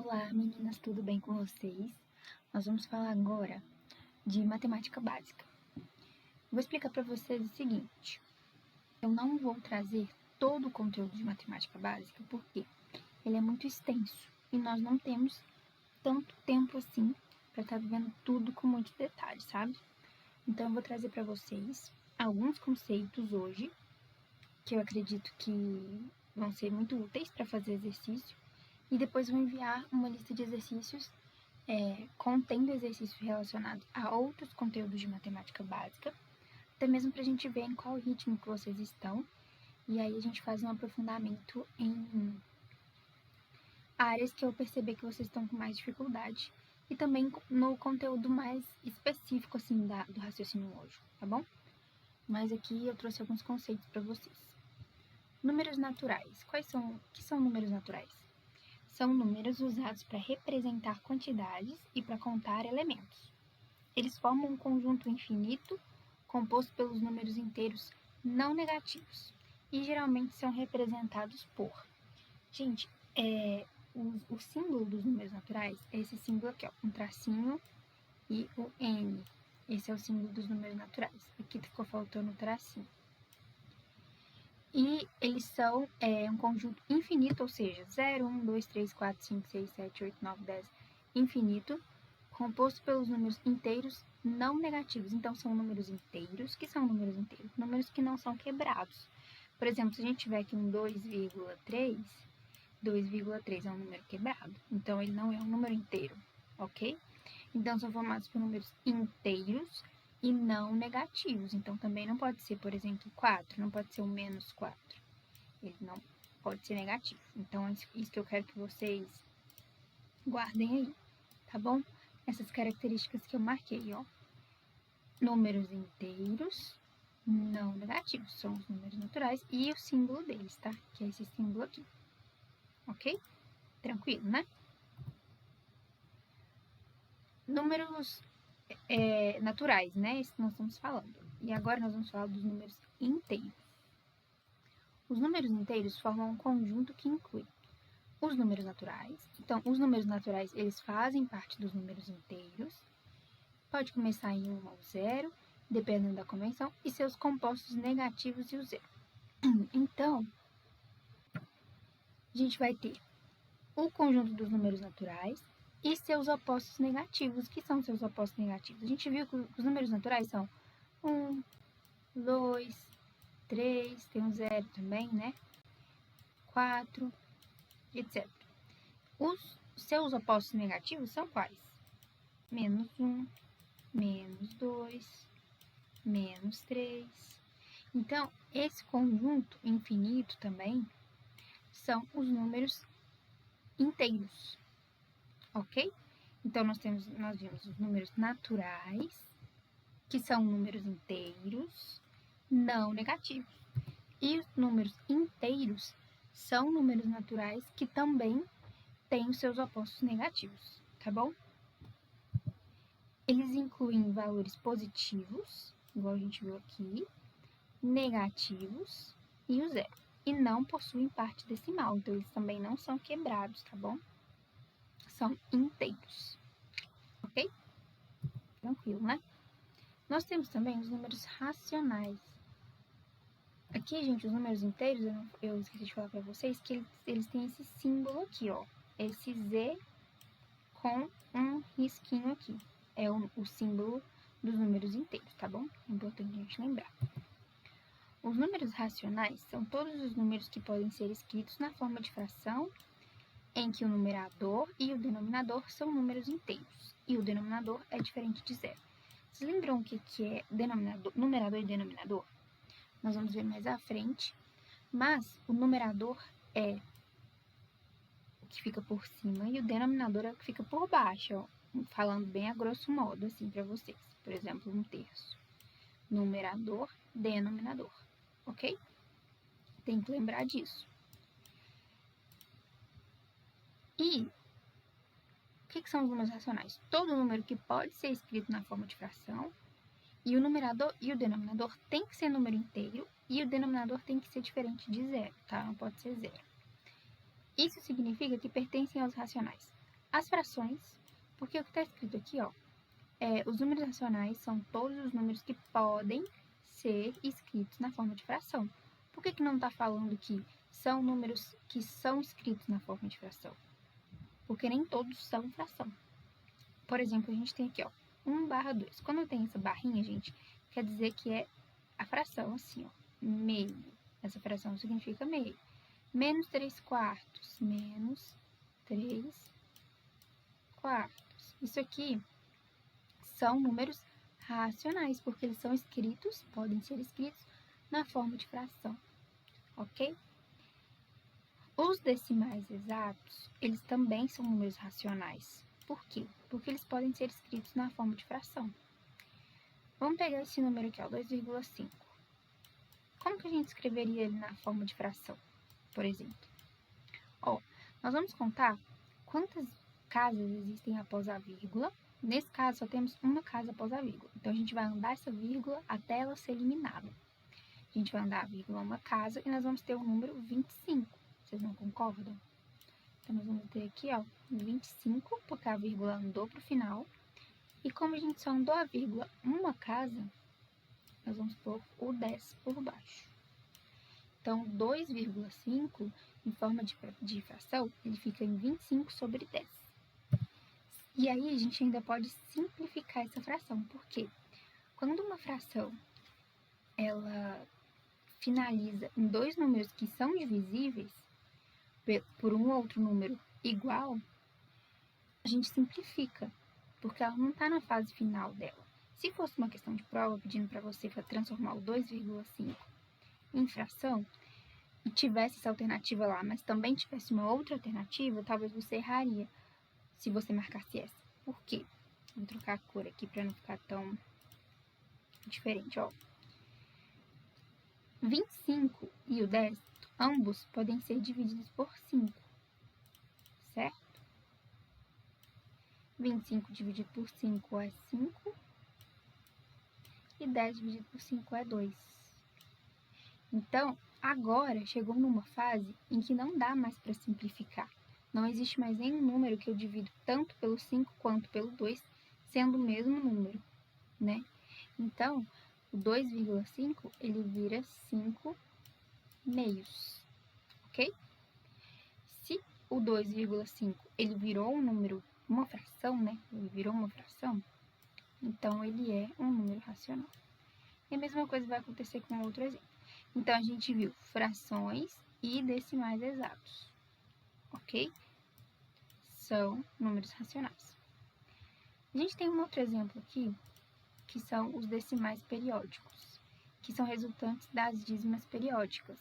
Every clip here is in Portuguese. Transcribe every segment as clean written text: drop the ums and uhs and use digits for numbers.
Olá, meninas, tudo bem com vocês? Nós vamos falar agora de matemática básica. Vou explicar para vocês o seguinte: eu não vou trazer todo o conteúdo de matemática básica porque ele é muito extenso e nós não temos tanto tempo assim para estar vendo tudo com muitos detalhes, sabe? Então eu vou trazer para vocês alguns conceitos hoje que eu acredito que vão ser muito úteis para fazer exercício. E depois vou enviar uma lista de exercícios contendo exercícios relacionados a outros conteúdos de matemática básica, até mesmo para a gente ver em qual ritmo que vocês estão, e aí a gente faz um aprofundamento em áreas que eu perceber que vocês estão com mais dificuldade, e também no conteúdo mais específico assim do raciocínio lógico, tá bom? Mas aqui eu trouxe alguns conceitos para vocês. Números naturais. O que são números naturais? São números usados para representar quantidades e para contar elementos. Eles formam um conjunto infinito composto pelos números inteiros não negativos e geralmente são representados por... Gente, o símbolo dos números naturais é esse símbolo aqui, ó, um tracinho e o N. Esse é o símbolo dos números naturais. Aqui ficou faltando o tracinho. E eles são um conjunto infinito, ou seja, 0, 1, 2, 3, 4, 5, 6, 7, 8, 9, 10, infinito, composto pelos números inteiros não negativos. Então, são números inteiros. Que são números inteiros? Números que não são quebrados. Por exemplo, se a gente tiver aqui um 2,3, 2,3 é um número quebrado. Então, ele não é um número inteiro, ok? Então, são formados por números inteiros e não negativos. Então, também não pode ser, por exemplo, 4, não pode ser o menos 4. Ele não pode ser negativo. Então, é isso que eu quero que vocês guardem aí, tá bom? Essas características que eu marquei, ó. Números inteiros não negativos, são os números naturais e o símbolo deles, tá? Que é esse símbolo aqui. Ok? Tranquilo, né? Números naturais, né? Isso que nós estamos falando. E agora nós vamos falar dos números inteiros. Os números inteiros formam um conjunto que inclui os números naturais. Então, os números naturais, eles fazem parte dos números inteiros. Pode começar em 1 ou 0, dependendo da convenção, e seus compostos negativos e o zero. Então, a gente vai ter o conjunto dos números naturais e seus opostos negativos. O que são seus opostos negativos? A gente viu que os números naturais são 1, 2, 3, tem um 0 também, né? 4, etc. Os seus opostos negativos são quais? Menos 1, menos 2, menos 3. Então, esse conjunto infinito também são os números inteiros, ok? Então, nós vimos os números naturais, que são números inteiros, não negativos. E os números inteiros são números naturais que também têm os seus opostos negativos, tá bom? Eles incluem valores positivos, igual a gente viu aqui, negativos e o zero. E não possuem parte decimal, então eles também não são quebrados, tá bom? São inteiros, ok? Tranquilo, né? Nós temos também os números racionais. Aqui, gente, os números inteiros, eu esqueci de falar pra vocês que eles têm esse símbolo aqui, ó. Esse Z com um risquinho aqui. É o símbolo dos números inteiros, tá bom? É importante a gente lembrar. Os números racionais são todos os números que podem ser escritos na forma de fração, em que o numerador e o denominador são números inteiros, e o denominador é diferente de zero. Vocês lembram o que é numerador e denominador? Nós vamos ver mais à frente, mas o numerador é o que fica por cima e o denominador é o que fica por baixo, ó, falando bem a grosso modo, assim, para vocês. Por exemplo, 1/3. Numerador, denominador, ok? Tem que lembrar disso. E o que são os números racionais? Todo número que pode ser escrito na forma de fração, e o numerador e o denominador tem que ser número inteiro, e o denominador tem que ser diferente de zero, tá? Não pode ser zero. Isso significa que pertencem aos racionais as frações, porque o que está escrito aqui, ó, os números racionais são todos os números que podem ser escritos na forma de fração. Por que não está falando que são números que são escritos na forma de fração? Porque nem todos são fração. Por exemplo, a gente tem aqui, ó, 1/2. Quando eu tenho essa barrinha, gente, quer dizer que é a fração, assim, ó, meio. Essa fração significa meio. Menos 3/4, menos 3/4. Isso aqui são números racionais, porque eles são escritos, podem ser escritos na forma de fração, ok? Os decimais exatos, eles também são números racionais. Por quê? Porque eles podem ser escritos na forma de fração. Vamos pegar esse número aqui, ó, 2,5. Como que a gente escreveria ele na forma de fração, por exemplo? Ó, nós vamos contar quantas casas existem após a vírgula. Nesse caso, só temos uma casa após a vírgula. Então, a gente vai andar essa vírgula até ela ser eliminada. A gente vai andar a vírgula uma casa e nós vamos ter o número 25. Vocês não concordam? Então, nós vamos ter aqui, ó, 25, porque a vírgula andou para o final. E como a gente só andou a vírgula uma casa, nós vamos pôr o 10 por baixo. Então, 2,5, em forma de fração, ele fica em 25 sobre 10. E aí, a gente ainda pode simplificar essa fração. Por quê? Quando uma fração, ela finaliza em dois números que são divisíveis por um outro número igual, a gente simplifica, porque ela não está na fase final dela. Se fosse uma questão de prova pedindo para você transformar o 2,5 em fração, e tivesse essa alternativa lá, mas também tivesse uma outra alternativa, talvez você erraria se você marcasse essa. Por quê? Vou trocar a cor aqui para não ficar tão diferente, ó. 25 e o 10, ambos podem ser divididos por 5, certo? 25 dividido por 5 é 5 e 10 dividido por 5 é 2. Então, agora chegou numa fase em que não dá mais para simplificar. Não existe mais nenhum número que eu divido tanto pelo 5 quanto pelo 2, sendo o mesmo número, né? Então, o 2,5 ele vira 5 meios, ok? Se o 2,5 ele virou um número, uma fração, né? Ele virou uma fração, então ele é um número racional. E a mesma coisa vai acontecer com outro exemplo. Então, a gente viu frações e decimais exatos, ok? São números racionais. A gente tem um outro exemplo aqui, que são os decimais periódicos, que são resultantes das dízimas periódicas,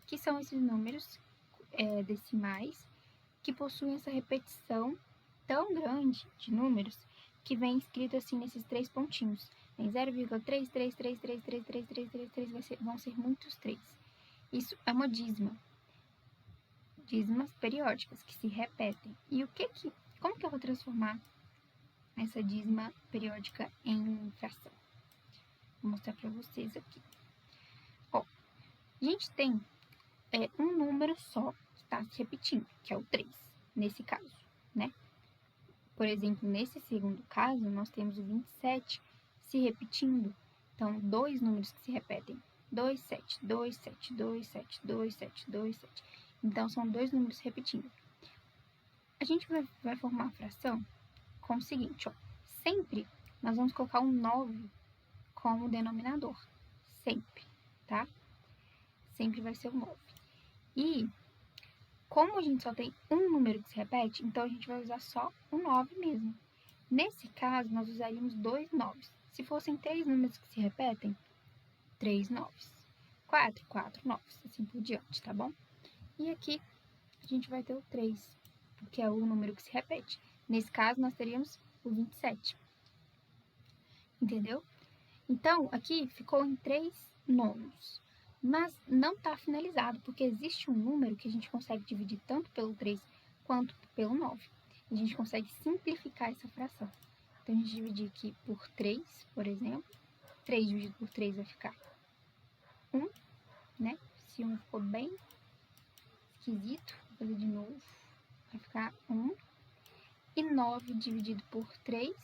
que são esses números decimais que possuem essa repetição tão grande de números que vem escrito assim nesses três pontinhos. Em 0,333333333 vão ser muitos 3. Isso é uma dízima. Dízimas periódicas que se repetem. E como que eu vou transformar essa dízima periódica em fração? Vou mostrar para vocês aqui. Ó, a gente tem um número só que está se repetindo, que é o 3, nesse caso, né? Por exemplo, nesse segundo caso, nós temos o 27 se repetindo. Então, dois números que se repetem. 2, 7, 2, 7, 2, 7, 2, 7, 2, 7. Então, são dois números repetindo. A gente vai formar a fração com o seguinte, ó. Sempre nós vamos colocar um 9 como denominador. Sempre, tá? Sempre vai ser o 9. E, como a gente só tem um número que se repete, então a gente vai usar só o 9 mesmo. Nesse caso, nós usaríamos 2 9s. Se fossem 3 números que se repetem, 3 9s. 4 9s, assim por diante, tá bom? E aqui a gente vai ter o 3, porque é o número que se repete. Nesse caso, nós teríamos o 27. Entendeu? Então, aqui ficou em 3 nonos. Mas não está finalizado, porque existe um número que a gente consegue dividir tanto pelo 3 quanto pelo 9. A gente consegue simplificar essa fração. Então, a gente dividir aqui por 3, por exemplo. 3 dividido por 3 vai ficar 1, né? Se 1 ficou bem esquisito, vou fazer de novo. Vai ficar 1. E 9 dividido por 3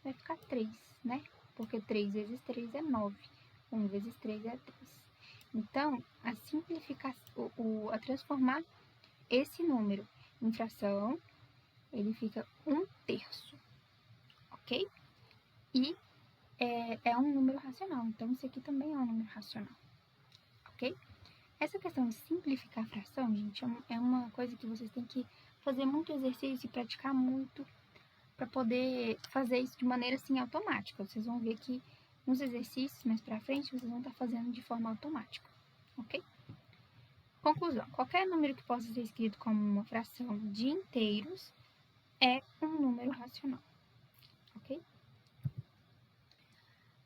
vai ficar 3, né? Porque 3 vezes 3 é 9. 1 vezes 3 é 3. Então, a simplificação, a transformar esse número em fração, ele fica 1/3, ok? E é um número racional, então isso aqui também é um número racional, ok? Essa questão de simplificar a fração, gente, é uma coisa que vocês têm que fazer muito exercício e praticar muito para poder fazer isso de maneira assim automática. Vocês vão ver que nos exercícios mais para frente vocês vão estar fazendo de forma automática, ok? Conclusão: qualquer número que possa ser escrito como uma fração de inteiros é um número racional, ok?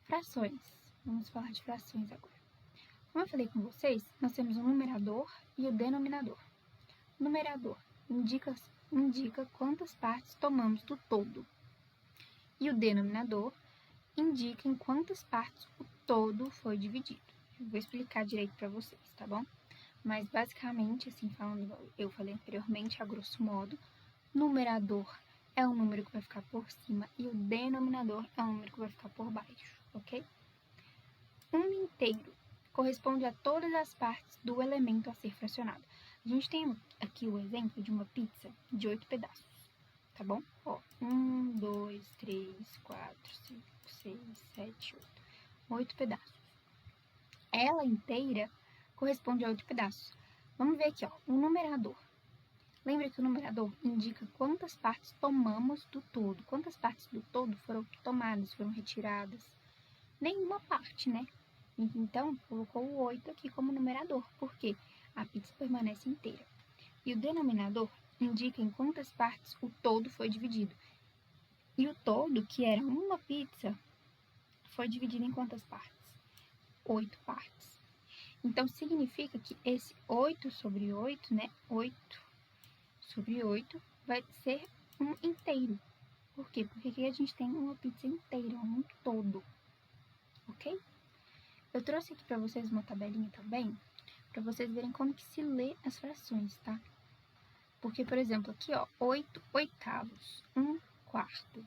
Frações. Vamos falar de frações agora. Como eu falei com vocês, nós temos o numerador e o denominador. O numerador indica quantas partes tomamos do todo. E o denominador indica em quantas partes o todo foi dividido. Eu vou explicar direito para vocês, tá bom? Mas basicamente, assim, falando, eu falei anteriormente, a grosso modo, numerador é um número que vai ficar por cima e o denominador é um número que vai ficar por baixo, ok? Um inteiro corresponde a todas as partes do elemento a ser fracionado. A gente tem aqui o exemplo de uma pizza de 8 pedaços, tá bom? Ó, 1, 2, 3, 4, 5, 6, 7, 8. 8 pedaços. Ela inteira corresponde a 8 pedaços. Vamos ver aqui, ó, o numerador. Lembra que o numerador indica quantas partes tomamos do todo. Quantas partes do todo foram tomadas, foram retiradas? Nenhuma parte, né? Então, colocou o 8 aqui como numerador, porque a pizza permanece inteira. E o denominador indica em quantas partes o todo foi dividido. E o todo, que era uma pizza, foi dividido em quantas partes? 8 partes. Então, significa que esse 8 sobre 8, né? 8 sobre 8 vai ser um inteiro. Por quê? Porque aqui a gente tem uma pizza inteira, um todo. Ok? Eu trouxe aqui para vocês uma tabelinha também, para vocês verem como que se lê as frações, tá? Porque, por exemplo, aqui, ó, 8 oitavos, 1 quarto.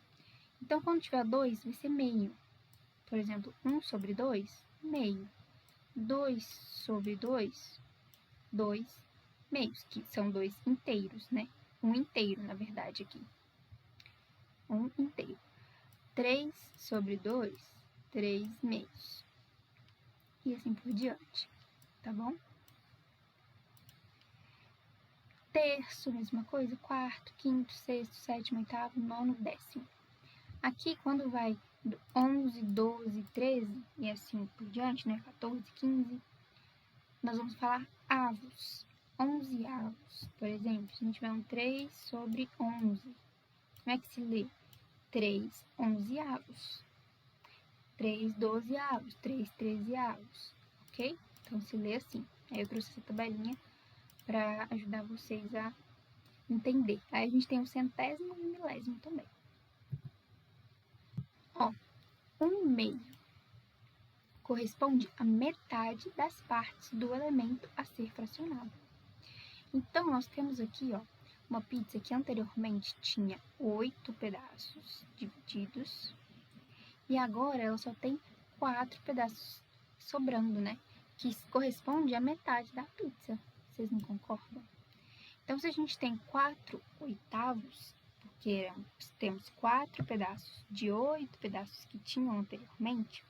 Então, quando tiver 2, vai ser meio. Por exemplo, 1 sobre 2, meio. 2 sobre 2, 2 meios, que são 2 inteiros, né? Um inteiro, na verdade, aqui. Um inteiro. 3 sobre 2, 3 meios. E assim por diante, tá bom? Terço, mesma coisa, quarto, quinto, sexto, sétimo, oitavo, nono, décimo. Aqui, quando vai do 11, 12, 13 e assim por diante, né, 14, 15, nós vamos falar avos. 11 avos, por exemplo, se a gente tiver um 3 sobre 11, como é que se lê? 3 onzeavos, 3 dozeavos, 3 trezeavos, ok? Então, se lê assim. Aí eu trouxe essa tabelinha para ajudar vocês a entender. Aí a gente tem o centésimo e o milésimo também. Ó, 1/2 corresponde a metade das partes do elemento a ser fracionado. Então, nós temos aqui, ó, uma pizza que anteriormente tinha 8 pedaços divididos e agora ela só tem 4 pedaços sobrando, né? Que corresponde à metade da pizza. Vocês não concordam? Então, se a gente tem 4 oitavos, porque temos 4 pedaços de 8 pedaços que tinham anteriormente,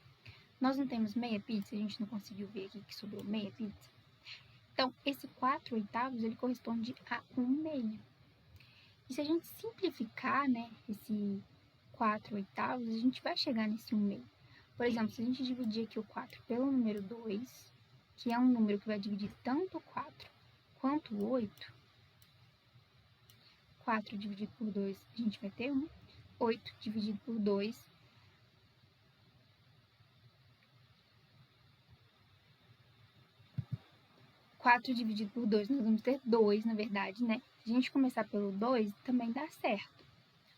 nós não temos meia pizza, a gente não conseguiu ver aqui que sobrou meia pizza. Então, esse 4 oitavos, ele corresponde a 1/2. E se a gente simplificar, né, esse 4 oitavos, a gente vai chegar nesse 1/2. Por exemplo, se a gente dividir aqui o 4 pelo número 2, que é um número que vai dividir tanto o 4 quanto o 8, 4 dividido por 2, a gente vai ter 1. 8 dividido por 2, 4 dividido por 2, nós vamos ter 2, na verdade, né? Se a gente começar pelo 2, também dá certo.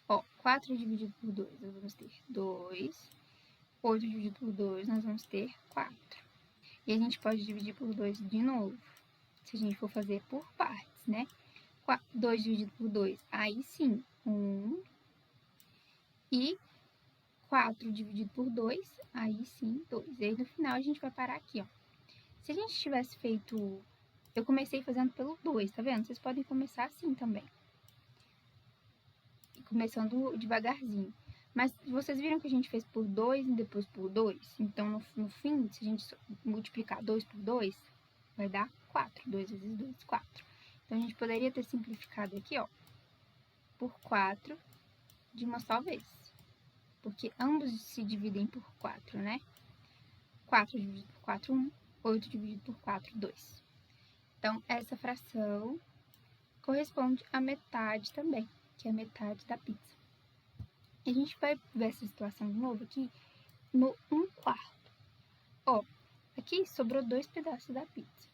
Ó, 4 dividido por 2, nós vamos ter 2. 8 dividido por 2, nós vamos ter 4. E a gente pode dividir por 2 de novo, se a gente for fazer por partes, né? 2 dividido por 2, aí sim, 1. E 4 dividido por 2, aí sim, 2. E aí no final a gente vai parar aqui, ó. Se a gente tivesse feito... Eu comecei fazendo pelo 2, tá vendo? Vocês podem começar assim também. Começando devagarzinho. Mas vocês viram que a gente fez por 2 e depois por 2? Então, no fim, se a gente multiplicar 2 por 2, vai dar 4. 2 vezes 2, 4. Então, a gente poderia ter simplificado aqui, ó, por 4 de uma só vez. Porque ambos se dividem por 4, né? 4 dividido por 4, 1. 8 dividido por 4, 2. Então, essa fração corresponde à metade também, que é a metade da pizza. A gente vai ver essa situação de novo aqui no 1/4. Ó, aqui sobrou 2 pedaços da pizza.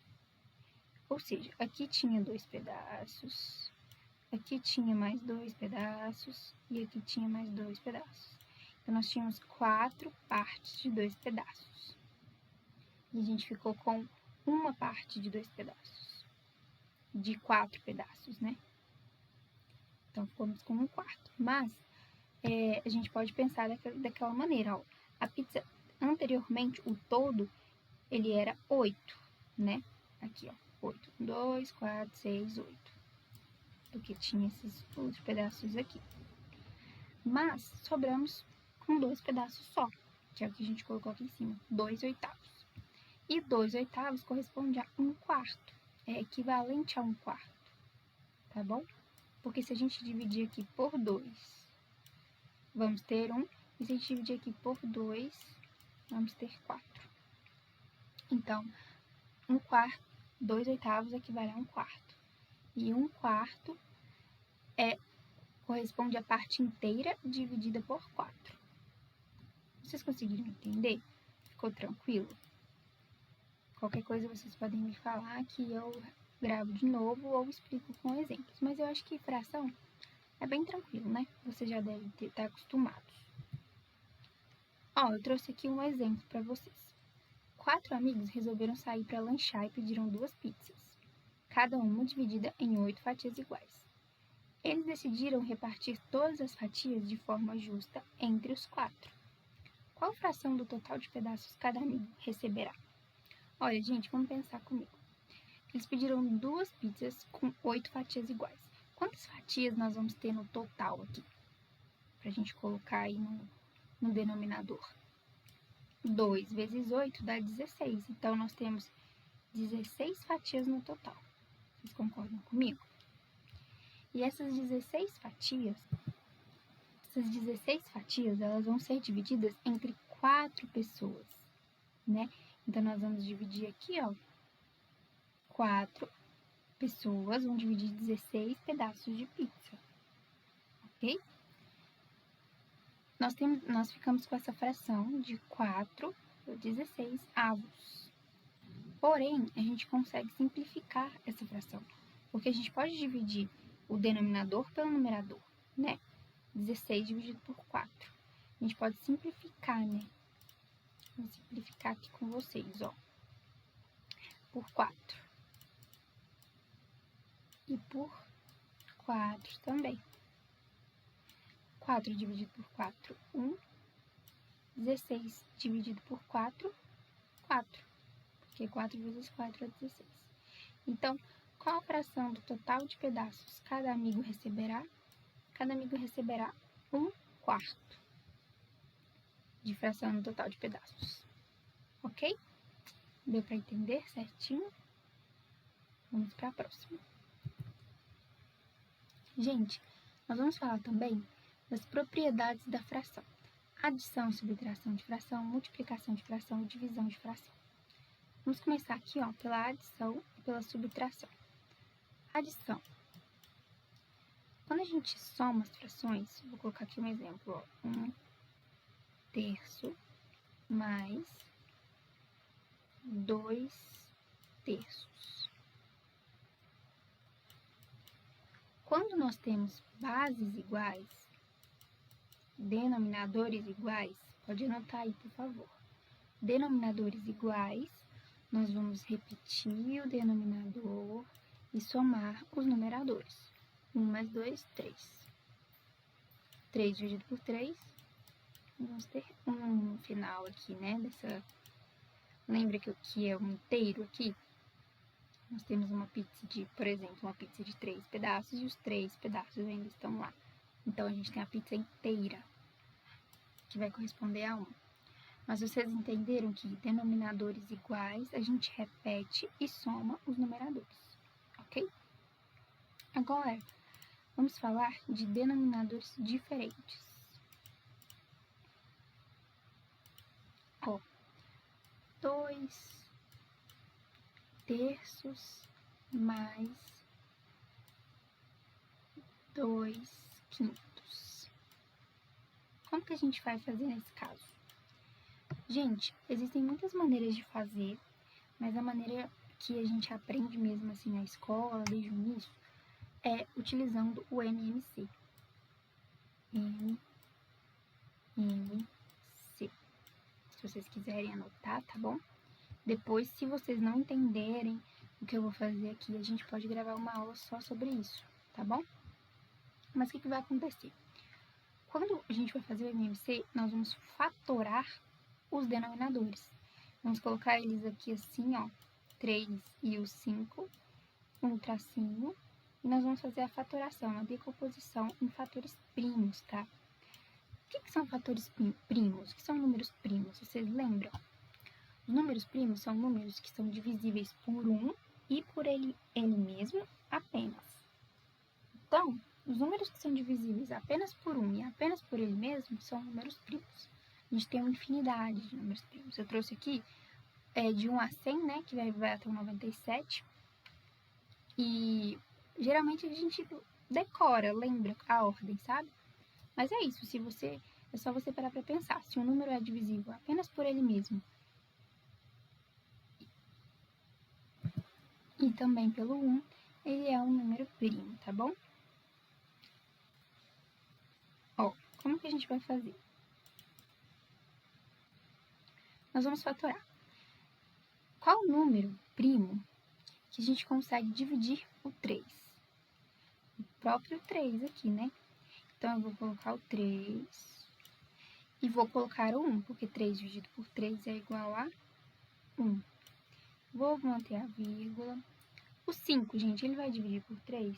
Ou seja, aqui tinha 2 pedaços, aqui tinha mais 2 pedaços e aqui tinha mais 2 pedaços. Então, nós tínhamos 4 partes de 2 pedaços. E a gente ficou com uma parte de 2 pedaços. De 4 pedaços, né? Então, ficamos com 1/4. Mas, a gente pode pensar daquela maneira, ó. A pizza, anteriormente, o todo, ele era 8, né? Aqui, ó. 8. 2, 4, 6, 8. Porque tinha esses outros pedaços aqui. Mas, sobramos com 2 pedaços só, que é o que a gente colocou aqui em cima. 2/8. E 2/8 corresponde a 1/4. É equivalente a 1/4. Tá bom? Porque se a gente dividir aqui por 2, vamos ter 1. E se a gente dividir aqui por 2, vamos ter 4. Então, 1/4, 2/8 equivale a 1/4. E 1/4 corresponde à parte inteira dividida por 4. Vocês conseguiram entender? Ficou tranquilo? Qualquer coisa vocês podem me falar que eu gravo de novo ou explico com exemplos. Mas eu acho que fração é bem tranquilo, né? Vocês já devem estar acostumados. Ó, eu trouxe aqui um exemplo para vocês. 4 amigos resolveram sair para lanchar e pediram 2 pizzas, cada uma dividida em 8 fatias iguais. Eles decidiram repartir todas as fatias de forma justa entre os 4. Qual fração do total de pedaços cada amigo receberá? Olha, gente, vamos pensar comigo. Eles pediram 2 pizzas com 8 fatias iguais. Quantas fatias nós vamos ter no total aqui? Pra gente colocar aí no denominador. 2 vezes 8 dá 16. Então, nós temos 16 fatias no total. Vocês concordam comigo? E essas 16 fatias, elas vão ser divididas entre 4 pessoas, né? Então, nós vamos dividir aqui, ó, 4 pessoas vão dividir 16 pedaços de pizza, ok? Nós ficamos com essa fração de 4 por 16 avos. Porém, a gente consegue simplificar essa fração, porque a gente pode dividir o denominador pelo numerador, né? 16 dividido por 4. A gente pode simplificar, né? Vou simplificar aqui com vocês, ó. Por 4. E por 4 também. 4 dividido por 4, 1. 16 dividido por 4, 4. Porque 4 vezes 4 é 16. Então, qual a fração do total de pedaços cada amigo receberá? Cada amigo receberá 1/4 de fração no total de pedaços. Ok? Deu para entender certinho? Vamos para a próxima. Gente, nós vamos falar também das propriedades da fração. Adição e subtração de fração, multiplicação de fração e divisão de fração. Vamos começar aqui, ó, pela adição e pela subtração. Adição. Quando a gente soma as frações, vou colocar aqui um exemplo, ó, 1/3 mais 2/3. Quando nós temos bases iguais, denominadores iguais, pode anotar aí, por favor. Denominadores iguais, nós vamos repetir o denominador e somar os numeradores. 1 mais 2, 3. 3 dividido por 3, vamos ter um final aqui, né? Lembra que é um inteiro aqui? Nós temos uma pizza por exemplo, uma pizza de 3 pedaços e os 3 pedaços ainda estão lá. Então, a gente tem a pizza inteira, que vai corresponder a 1. Mas vocês entenderam que denominadores iguais a gente repete e soma os numeradores, ok? Agora, vamos falar de denominadores diferentes. Ó, 2 terços mais 2 quintos. Como que a gente vai fazer nesse caso? Gente, existem muitas maneiras de fazer, mas a maneira que a gente aprende mesmo assim na escola, desde o início, é utilizando o MMC. MMC. Se vocês quiserem anotar, tá bom? Depois, se vocês não entenderem o que eu vou fazer aqui, a gente pode gravar uma aula só sobre isso, tá bom? Mas o que vai acontecer? Quando a gente vai fazer o MMC, nós vamos fatorar os denominadores. Vamos colocar eles aqui assim, ó, 3 e o 5, um tracinho, e nós vamos fazer a fatoração, a decomposição em fatores primos, tá? O que são fatores primos? O que são números primos? Vocês lembram? Os números primos são números que são divisíveis por 1 e por ele mesmo apenas. Então, os números que são divisíveis apenas por 1 e apenas por ele mesmo são números primos. A gente tem uma infinidade de números primos. Eu trouxe aqui de 1 a 100, né, que vai até o 97. E geralmente a gente decora, lembra a ordem, sabe? Mas é isso, é só você parar para pensar. Se um número é divisível apenas por ele mesmo e também pelo 1, ele é um número primo, tá bom? Ó, como que a gente vai fazer? Nós vamos fatorar. Qual número primo que a gente consegue dividir o 3? O próprio 3 aqui, né? Então, eu vou colocar o 3 e vou colocar o 1, porque 3 dividido por 3 é igual a 1. Vou manter a vírgula. O 5, gente, ele vai dividir por 3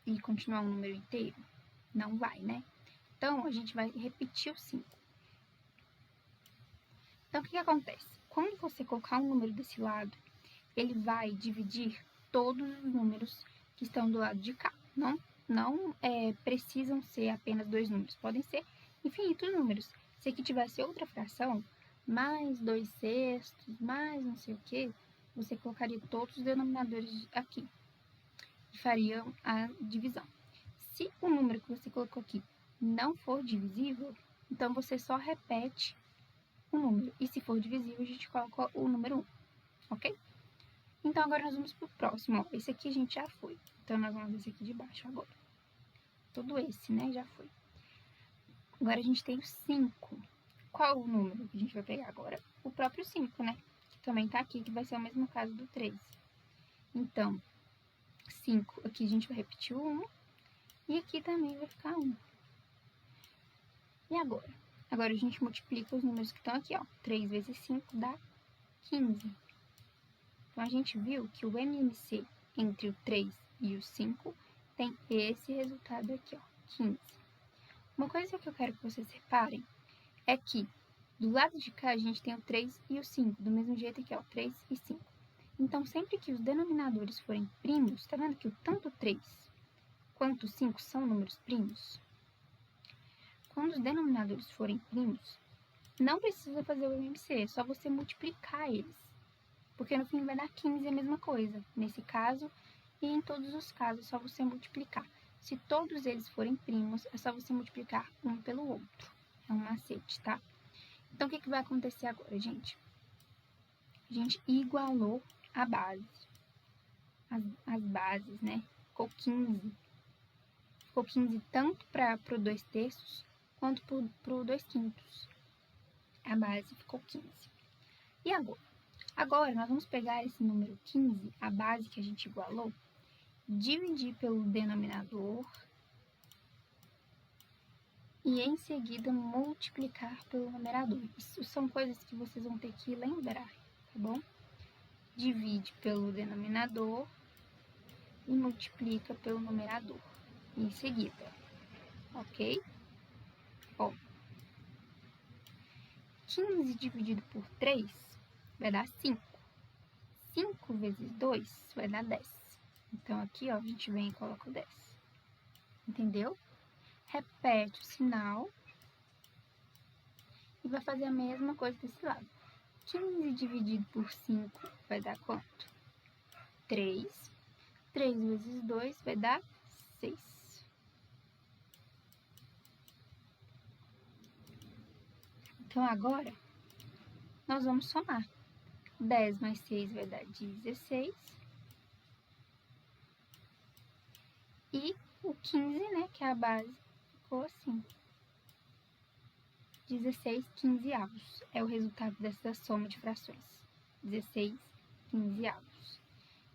e continuar um número inteiro? Não vai, né? Então, a gente vai repetir o 5. Então, o que acontece? Quando você colocar um número desse lado, ele vai dividir todos os números que estão do lado de cá. Não precisam ser apenas 2 números, podem ser infinitos números. Se aqui tivesse outra fração, mais 2 sextos, mais não sei o que, você colocaria todos os denominadores aqui e faria a divisão. Se o número que você colocou aqui não for divisível, então você só repete o número. E se for divisível, a gente coloca o número 1, ok? Então, agora nós vamos pro próximo. Ó. Esse aqui a gente já foi. Então, nós vamos ver esse aqui de baixo agora. Todo esse, né? Já foi. Agora, a gente tem o 5. Qual o número que a gente vai pegar agora? O próprio 5, né? Que também tá aqui, que vai ser o mesmo caso do 3. Então, 5. Aqui a gente vai repetir o 1. E aqui também vai ficar 1. E agora? Agora, a gente multiplica os números que estão aqui, ó. 3 vezes 5 dá 15. Então, a gente viu que o MMC entre o 3 e o 5 tem esse resultado aqui, ó, 15. Uma coisa que eu quero que vocês reparem é que do lado de cá a gente tem o 3 e o 5, do mesmo jeito aqui, ó, 3 e 5. Então, sempre que os denominadores forem primos, tá vendo que tanto o 3 quanto o 5 são números primos? Quando os denominadores forem primos, não precisa fazer o MMC, é só você multiplicar eles. Porque no fim vai dar 15 a mesma coisa, nesse caso e em todos os casos, é só você multiplicar. Se todos eles forem primos, é só você multiplicar um pelo outro. É um macete, tá? Então, o que vai acontecer agora, gente? A gente igualou a base. As bases, né? Ficou 15. Ficou 15 tanto para o 2 terços quanto para o 2 quintos. A base ficou 15. E agora? Agora, nós vamos pegar esse número 15, a base que a gente igualou, dividir pelo denominador e em seguida multiplicar pelo numerador. Isso são coisas que vocês vão ter que lembrar, tá bom? Divide pelo denominador e multiplica pelo numerador em seguida, ok? Ó, 15 dividido por 3 vai dar 5. 5 vezes 2 vai dar 10. Então, aqui, ó, a gente vem e coloca o 10. Entendeu? Repete o sinal e vai fazer a mesma coisa desse lado. 15 dividido por 5 vai dar quanto? 3. 3 vezes 2 vai dar 6. Então, agora, nós vamos somar. 10 mais 6 vai dar 16. E o 15, né, que é a base, ficou assim. 16 quinzeavos é o resultado dessa soma de frações. 16 quinzeavos.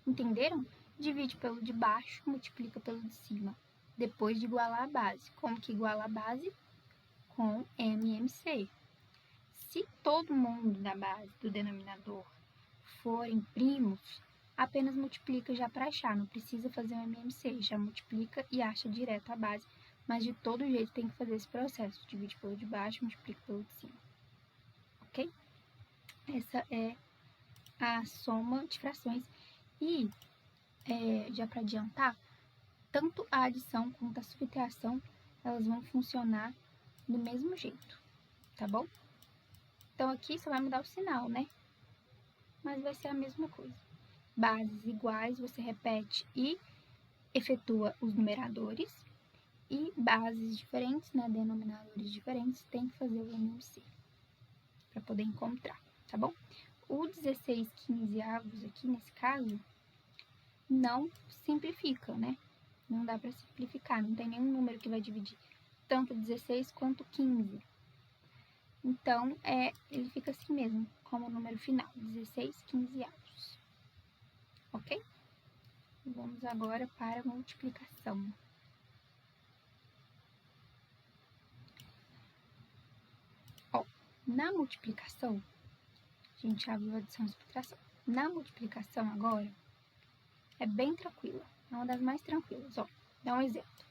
Entenderam? Divide pelo de baixo, multiplica pelo de cima. Depois de igualar a base. Como que iguala a base? Com MMC. Se todo mundo da base, do denominador, forem primos, apenas multiplica já para achar. Não precisa fazer um MMC. Já multiplica e acha direto a base. Mas de todo jeito tem que fazer esse processo. Divide pelo de baixo, multiplica pelo de cima. Ok? Essa é a soma de frações. E, já para adiantar, tanto a adição quanto a subtração, elas vão funcionar do mesmo jeito, tá bom? Então, aqui só vai mudar o sinal, né? Mas vai ser a mesma coisa. Bases iguais, você repete e efetua os numeradores. E bases diferentes, né, denominadores diferentes, tem que fazer o MMC para poder encontrar, tá bom? O 16 quinzeavos aqui, nesse caso, não simplifica, né? Não dá para simplificar, não tem nenhum número que vai dividir tanto 16 quanto 15. Então, ele fica assim mesmo, como o número final, 16 quinzeavos. Ok? Vamos agora para a multiplicação. Ó, na multiplicação, a gente abre a adição e subtração. Na multiplicação agora, é bem tranquila, é uma das mais tranquilas. Ó, dá um exemplo.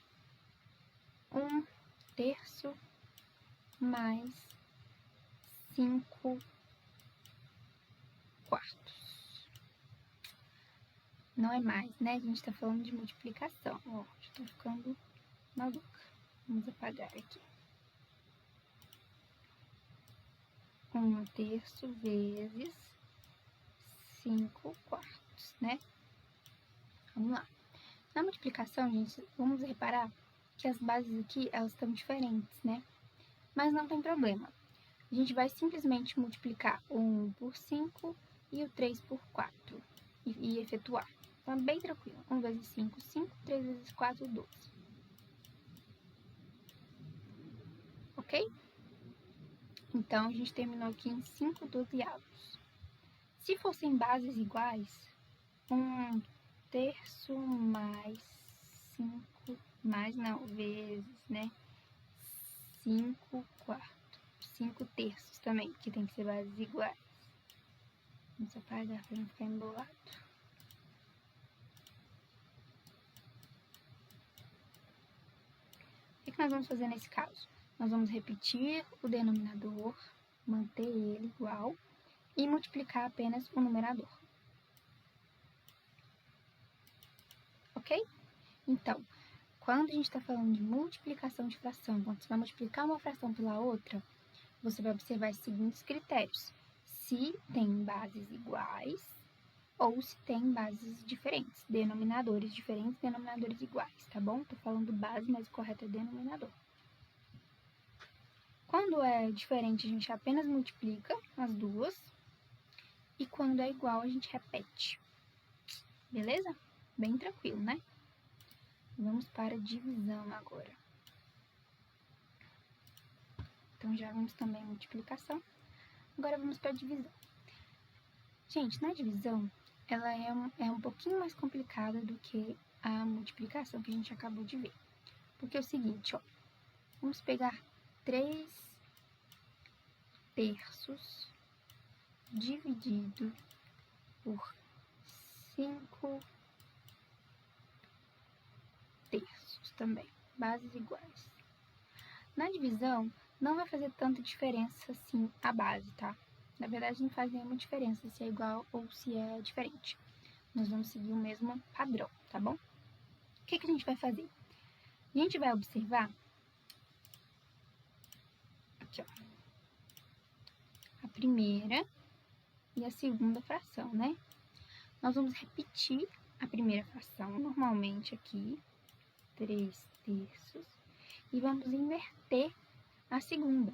1/3 mais 5/4. Não é mais, né? A gente tá falando de multiplicação. Ó, já tô ficando maluca. Vamos apagar aqui. 1/3 vezes 5/4, né? Vamos lá. Na multiplicação, gente, vamos reparar que as bases aqui, elas estão diferentes, né? Mas não tem problema. A gente vai simplesmente multiplicar o 1 por 5 e o 3 por 4 e efetuar. Então, é bem tranquilo. 1 vezes 5, 5. 3 vezes 4, 12. Ok? Então, a gente terminou aqui em 5 dozeavos. Se fossem bases iguais, 1/3 mais 5, mais não, vezes, né? 5/4. 5/3 também, que tem que ser bases iguais. Vamos apagar para não ficar embolado. O que nós vamos fazer nesse caso? Nós vamos repetir o denominador, manter ele igual e multiplicar apenas o numerador. Ok? Então, quando a gente está falando de multiplicação de fração, quando você vai multiplicar uma fração pela outra, você vai observar os seguintes critérios. Se tem bases iguais ou se tem bases diferentes, denominadores diferentes, denominadores iguais, tá bom? Tô falando base, mas o correto é denominador. Quando é diferente, a gente apenas multiplica as duas. E quando é igual, a gente repete. Beleza? Bem tranquilo, né? Vamos para a divisão agora. Então, já vimos também a multiplicação. Agora, vamos para a divisão. Gente, na divisão, ela é um pouquinho mais complicada do que a multiplicação que a gente acabou de ver. Porque é o seguinte, ó, vamos pegar 3/3 dividido por 5/3 também, bases iguais. Na divisão, não vai fazer tanta diferença assim a base, tá? Na verdade, não faz nenhuma diferença se é igual ou se é diferente. Nós vamos seguir o mesmo padrão, tá bom? O que a gente vai fazer? A gente vai observar aqui, ó, a primeira e a segunda fração, né? Nós vamos repetir a primeira fração normalmente aqui, 3/3, e vamos inverter a segunda.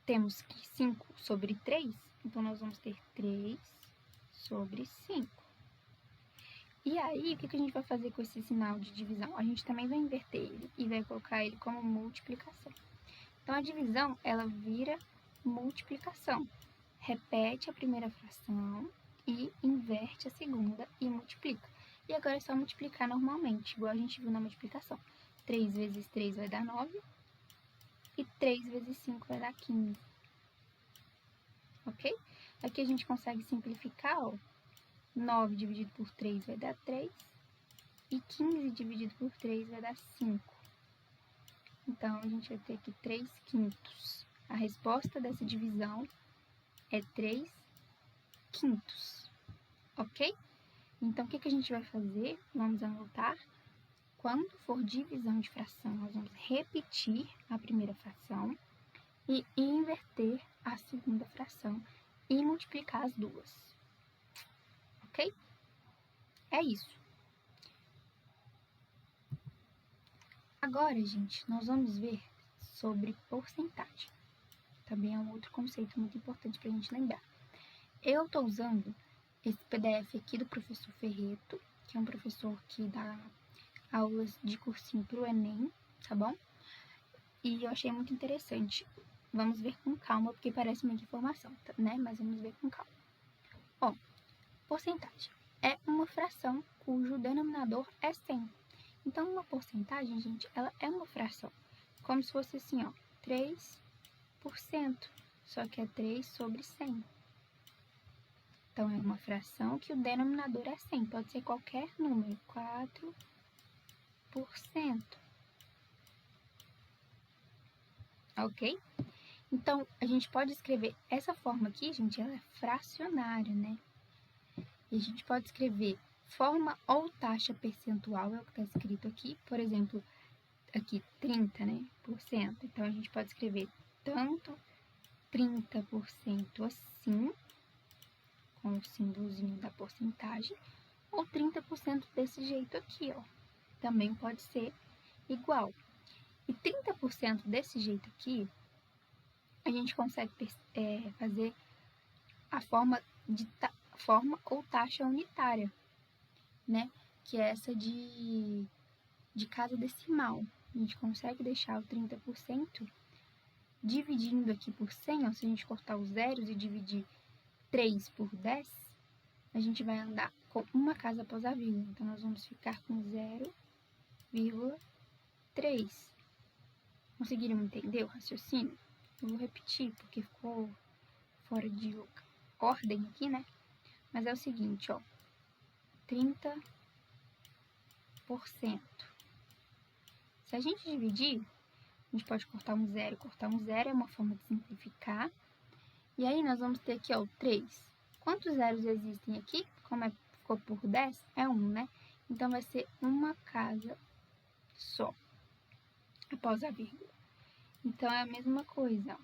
Temos que 5/3, então nós vamos ter 3/5. E aí, o que a gente vai fazer com esse sinal de divisão? A gente também vai inverter ele e vai colocar ele como multiplicação. Então, a divisão, ela vira multiplicação. Repete a primeira fração e inverte a segunda e multiplica. E agora é só multiplicar normalmente, igual a gente viu na multiplicação. 3 vezes 3 vai dar 9 e 3 vezes 5 vai dar 15. Ok? Aqui a gente consegue simplificar, ó. 9 dividido por 3 vai dar 3 e 15 dividido por 3 vai dar 5. Então, a gente vai ter aqui 3/5. A resposta dessa divisão é 3/5. Ok? Então, o que a gente vai fazer? Vamos anotar. Quando for divisão de fração, nós vamos repetir a primeira fração e inverter a segunda fração e multiplicar as duas. Ok? É isso. Agora, gente, nós vamos ver sobre porcentagem. Também é um outro conceito muito importante para a gente lembrar. Eu estou usando esse PDF aqui do professor Ferreto, que é um professor que dá aulas de cursinho para o Enem, tá bom? E eu achei muito interessante. Vamos ver com calma, porque parece muita informação, né? Mas vamos ver com calma. Ó, porcentagem é uma fração cujo denominador é 100. Então, uma porcentagem, gente, ela é uma fração. Como se fosse assim, ó, 3%, só que é 3/100. Então, é uma fração que o denominador é 100. Pode ser qualquer número, 4%. Ok? Então, a gente pode escrever essa forma aqui, gente, ela é fracionária, né? E a gente pode escrever forma ou taxa percentual, é o que está escrito aqui. Por exemplo, aqui 30, né, por cento. Então, a gente pode escrever tanto 30% assim, com o símbolozinho da porcentagem, ou 30% desse jeito aqui, ó. Também pode ser igual. E 30% desse jeito aqui, a gente consegue fazer a forma ou taxa unitária, né? Que é essa de casa decimal. A gente consegue deixar o 30% dividindo aqui por 100, ó, se a gente cortar os zeros e dividir 3 por 10, a gente vai andar com uma casa após a vírgula. Então, nós vamos ficar com 0,3. Conseguiram entender o raciocínio? Eu vou repetir, porque ficou fora de ordem aqui, né? Mas é o seguinte, ó. 30%. Se a gente dividir, a gente pode cortar um zero. Cortar um zero é uma forma de simplificar. E aí, nós vamos ter aqui, ó, 3. Quantos zeros existem aqui? Como ficou por 10, é 1, né? Então, vai ser uma casa só, após a vírgula. Então, é a mesma coisa, ó,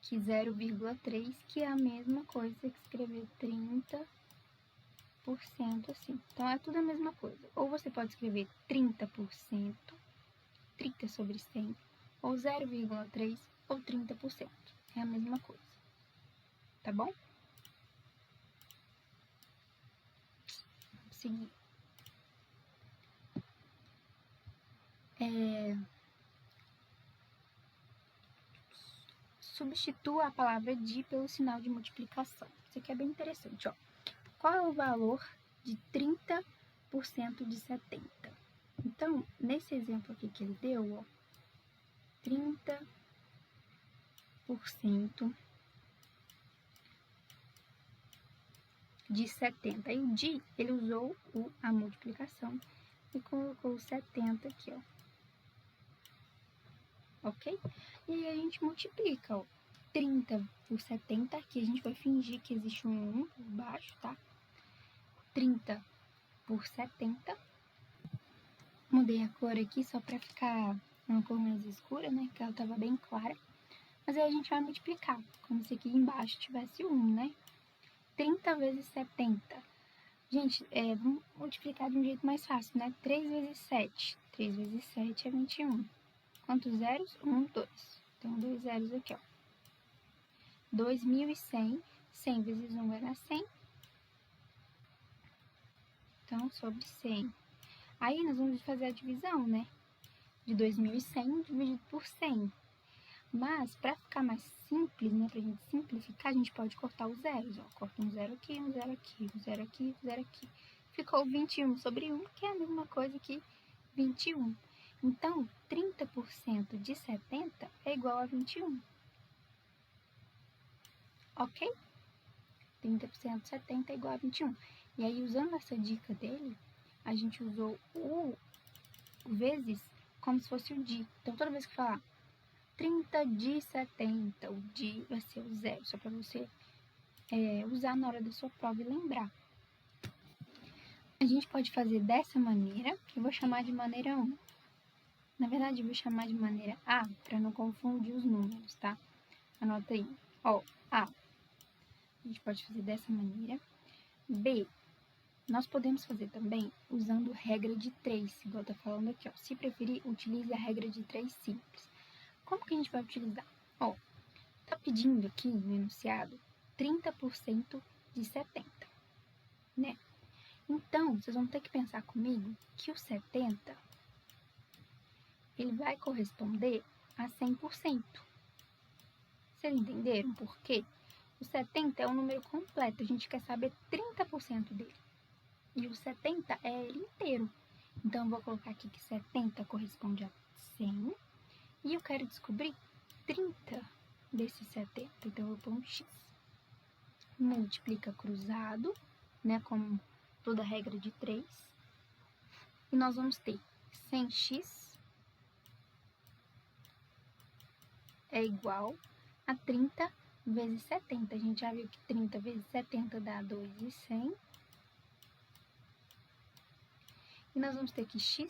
que 0,3, que é a mesma coisa que escrever 30% assim. Então, é tudo a mesma coisa. Ou você pode escrever 30%, 30/100, ou 0,3, ou 30%. É a mesma coisa. Tá bom? Vamos seguir. substitua a palavra de pelo sinal de multiplicação. Isso aqui é bem interessante, ó. Qual é o valor de 30% de 70? Então, nesse exemplo aqui que ele deu, ó, 30% de 70. E o de, ele usou a multiplicação e colocou 70 aqui, ó. Ok? E aí a gente multiplica, ó. 30 por 70, aqui a gente vai fingir que existe um 1 por baixo, tá? 30 por 70. Mudei a cor aqui só pra ficar uma cor mais escura, né? Que ela tava bem clara. Mas aí a gente vai multiplicar, como se aqui embaixo tivesse 1, né? 30 vezes 70. Gente, vamos multiplicar de um jeito mais fácil, né? 3 vezes 7. 3 vezes 7 é 21. Quantos zeros? 1, 2. Tem 2 zeros aqui, ó. 2.100. 100 vezes 1 vai dar 100. Então, sobre 100. Aí, nós vamos fazer a divisão, né? De 2.100 dividido por 100. Mas, para ficar mais simples, né? Pra gente simplificar, a gente pode cortar os zeros, ó. Corta um zero aqui, um zero aqui, um zero aqui, um zero aqui. Ficou 21 sobre 1, que é a mesma coisa que 21. Então, 30% de 70 é igual a 21. Ok? 30% de 70 é igual a 21. E aí, usando essa dica dele, a gente usou o vezes como se fosse o de. Então, toda vez que falar 30 de 70, o de vai ser o zero, só para você usar na hora da sua prova e lembrar. A gente pode fazer dessa maneira, que eu vou chamar de maneira 1. Na verdade, eu vou chamar de maneira A, para não confundir os números, tá? Anota aí. Ó, A. A gente pode fazer dessa maneira. B. Nós podemos fazer também usando regra de 3, igual tá falando aqui, ó. Se preferir, utilize a regra de 3 simples. Como que a gente vai utilizar? Ó, tá pedindo aqui no enunciado 30% de 70, né? Então, vocês vão ter que pensar comigo que o 70, ele vai corresponder a 100%. Vocês entenderam por quê? O 70 é um número completo, a gente quer saber 30% dele. E o 70 é ele inteiro. Então, eu vou colocar aqui que 70 corresponde a 100. E eu quero descobrir 30 desses 70. Então, eu vou pôr um x. Multiplica cruzado, né? Como toda regra de 3. E nós vamos ter 100x é igual a 30 vezes 70. A gente já viu que 30 vezes 70 dá 2.100. E nós vamos ter que x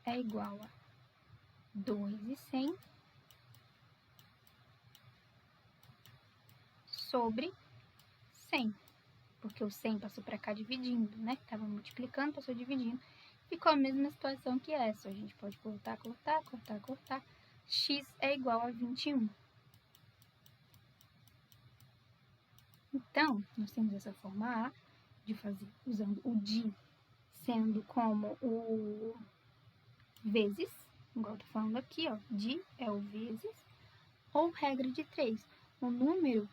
é igual a 2.100 sobre 100. Porque o 100 passou para cá dividindo, né? Tava multiplicando, passou dividindo. Ficou a mesma situação que essa. A gente pode cortar, cortar, cortar, cortar. X é igual a 21. Então, nós temos essa forma A de fazer usando o de sendo como o vezes, igual eu tô falando aqui, ó, de é o vezes, ou regra de 3. O número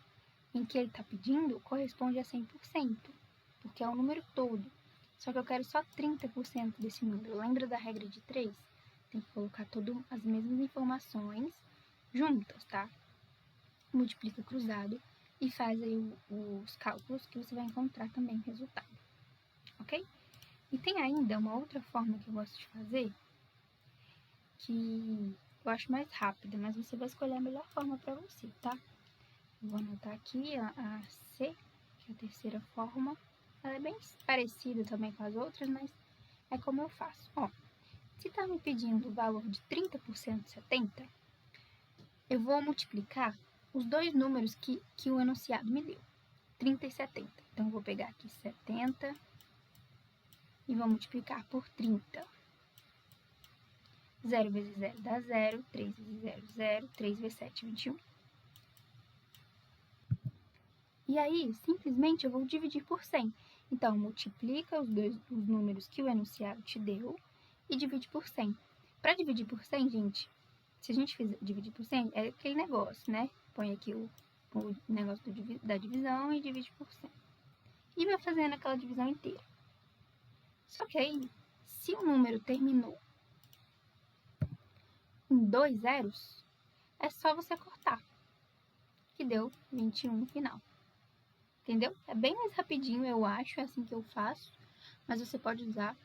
em que ele está pedindo corresponde a 100%, porque é o número todo. Só que eu quero só 30% desse número. Lembra da regra de 3? Tem que colocar todas as mesmas informações juntas, tá? Multiplica cruzado e faz aí os cálculos que você vai encontrar também o resultado, ok? E tem ainda uma outra forma que eu gosto de fazer, que eu acho mais rápida, mas você vai escolher a melhor forma para você, tá? Vou anotar aqui a C, que é a terceira forma. Ela é bem parecida também com as outras, mas é como eu faço. Ó, se tá me pedindo o valor de 30% de 70, eu vou multiplicar os dois números que o enunciado me deu, 30 e 70. Então, eu vou pegar aqui 70 e vou multiplicar por 30. 0 vezes 0 dá 0, 3 vezes 0, 0, 3 vezes 7, 21. E aí, simplesmente, eu vou dividir por 100. Então, multiplica os números que o enunciado te deu e divide por 100. Para dividir por 100, gente, se a gente fizer dividir por 100, é aquele negócio, né? põe aqui o negócio da divisão e divide por 100. E vai fazendo aquela divisão inteira. Só que aí, se o número terminou em 2 zeros, é só você cortar, que deu 21 no final. Entendeu? É bem mais rapidinho, eu acho, é assim que eu faço, mas você pode usar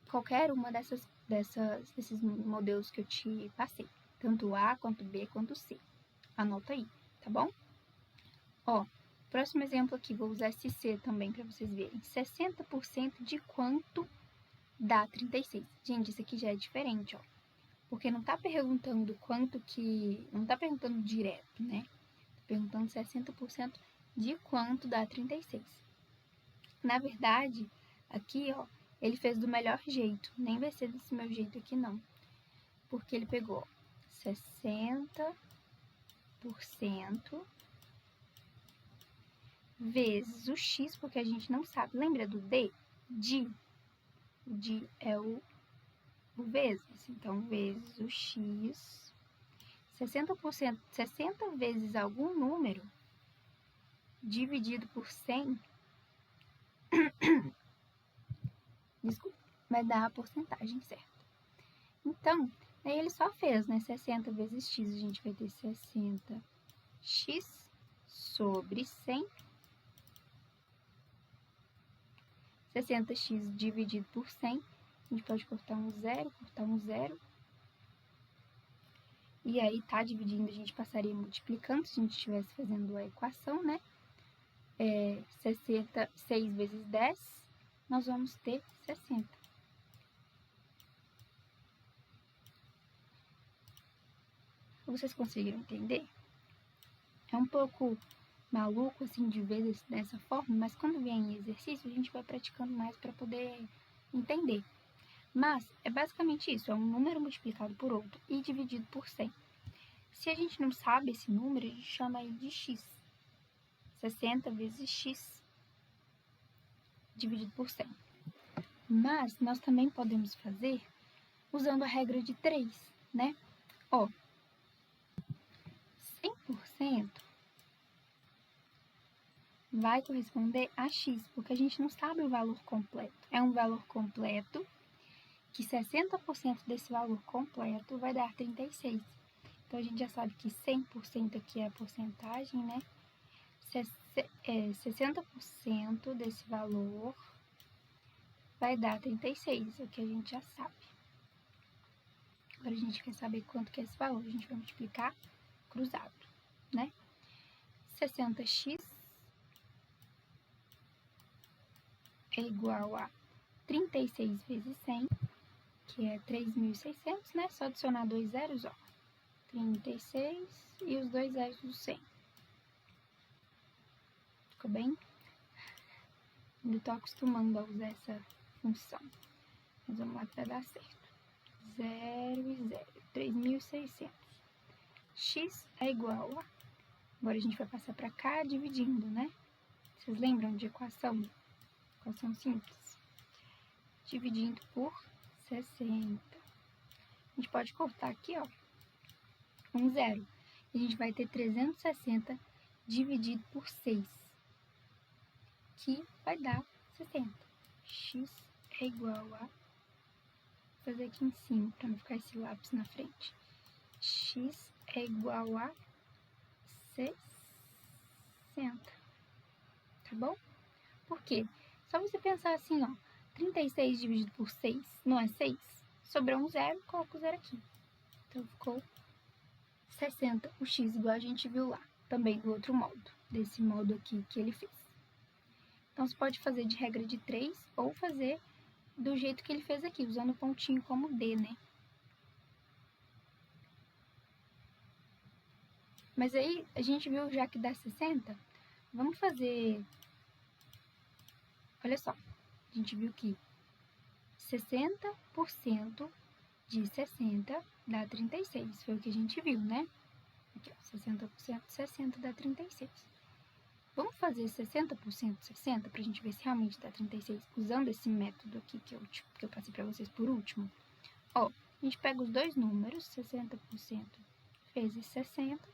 qualquer uma desses modelos que eu te passei, tanto A, quanto B, quanto C. Anota aí, tá bom? Ó, próximo exemplo aqui, vou usar esse C também para vocês verem. 60% de quanto dá 36? Gente, isso aqui já é diferente, ó. Porque não tá perguntando quanto que... Não tá perguntando direto, né? Tá perguntando 60% de quanto dá 36. Na verdade, aqui, ó, ele fez do melhor jeito. Nem vai ser desse meu jeito aqui, não. Porque ele pegou 60% vezes o x, porque a gente não sabe. Lembra do d? De. O de é o vezes. Então, vezes o x. 60%, 60 vezes algum número dividido por 100, desculpa, vai dar a porcentagem certa. Então, aí ele só fez, né? 60 vezes x, a gente vai ter 60x sobre 100. 60x dividido por 100, a gente pode cortar um zero, E aí, tá dividindo, a gente passaria multiplicando, se a gente estivesse fazendo a equação, né? 6 vezes 10, nós vamos ter 60. Vocês conseguiram entender? É um pouco maluco, assim, de ver dessa forma, mas quando vem em exercício, a gente vai praticando mais para poder entender. Mas é basicamente isso, é um número multiplicado por outro e dividido por 100. Se a gente não sabe esse número, a gente chama ele de x. 60 vezes x dividido por 100. Mas nós também podemos fazer usando a regra de 3, né? Ó, 100% vai corresponder a x, porque a gente não sabe o valor completo. É um valor completo que 60% desse valor completo vai dar 36. Então, a gente já sabe que 100% aqui é a porcentagem, né? 60% desse valor vai dar 36, é o que a gente já sabe. Agora, a gente quer saber quanto que é esse valor. A gente vai multiplicar cruzado, né? 60x é igual a 36 vezes 100, que é 3.600, né? Só adicionar 2 zeros, ó. 36 e os 2 zeros do 100. Ficou bem? Ainda tô acostumando a usar essa função. Mas vamos lá que vai dar certo. 0 e 0. 3.600. X é igual a... Agora a gente vai passar para cá dividindo, né? Vocês lembram de equação? Equação simples. Dividindo por 60. A gente pode cortar aqui, ó, um zero. E a gente vai ter 360 dividido por 6, que vai dar 60. X é igual a... Vou fazer aqui em cima, para não ficar esse lápis na frente. X é igual a 60. Tá bom? Por quê? Só você pensar assim, ó. 36 dividido por 6 não é 6? Sobrou um zero, coloca o zero aqui. Então, ficou 60, o x igual a gente viu lá. Também do outro modo, desse modo aqui que ele fez. Então, você pode fazer de regra de 3 ou fazer do jeito que ele fez aqui, usando o pontinho como D, né? Mas aí, a gente viu já que dá 60. Vamos fazer... Olha só, a gente viu que 60% de 60 dá 36. Foi o que a gente viu, né? Aqui, ó, 60% de 60 dá 36. Vamos fazer 60% de 60 para a gente ver se realmente dá 36, usando esse método aqui que eu passei para vocês por último. Ó, a gente pega os dois números, 60% vezes 60,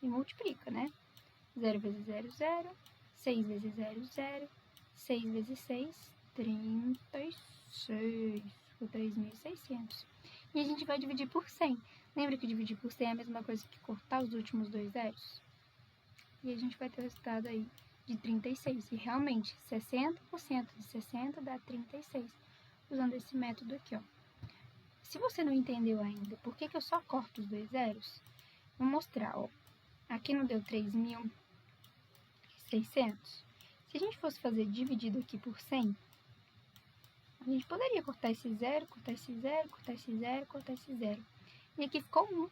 e multiplica, né? 0 vezes 0, 0. 6 vezes 0, 0. 6 vezes 6, 36. Ficou 3.600. E a gente vai dividir por 100. Lembra que dividir por 100 é a mesma coisa que cortar os últimos dois zeros? E a gente vai ter o resultado aí de 36. E realmente, 60% de 60 dá 36. Usando esse método aqui, ó. Se você não entendeu ainda por que eu só corto os dois zeros, vou mostrar, ó. Aqui não deu 3.600? Se a gente fosse fazer dividido aqui por 100, a gente poderia cortar esse zero, cortar esse zero, cortar esse zero, cortar esse zero. E aqui ficou 1,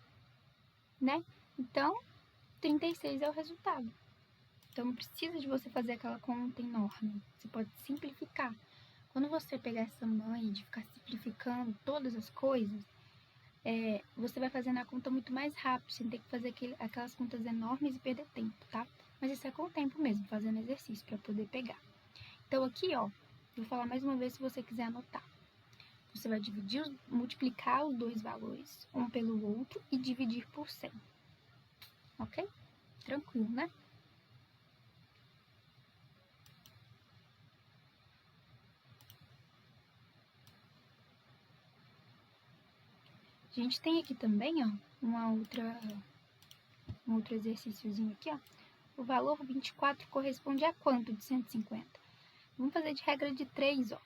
né? Então, 36 é o resultado. Então, não precisa de você fazer aquela conta enorme. Você pode simplificar. Quando você pegar essa mãe de ficar simplificando todas as coisas, você vai fazendo a conta muito mais rápido. Você não tem que fazer aquelas contas enormes e perder tempo, tá? Mas isso é com o tempo mesmo, fazendo exercício para poder pegar. Então, aqui, ó, vou falar mais uma vez se você quiser anotar. Você vai multiplicar os dois valores, um pelo outro, e dividir por 100. Ok? Tranquilo, né? A gente tem aqui também, ó, um outro exercíciozinho aqui, ó. O valor 24 corresponde a quanto de 150? Vamos fazer de regra de 3, ó.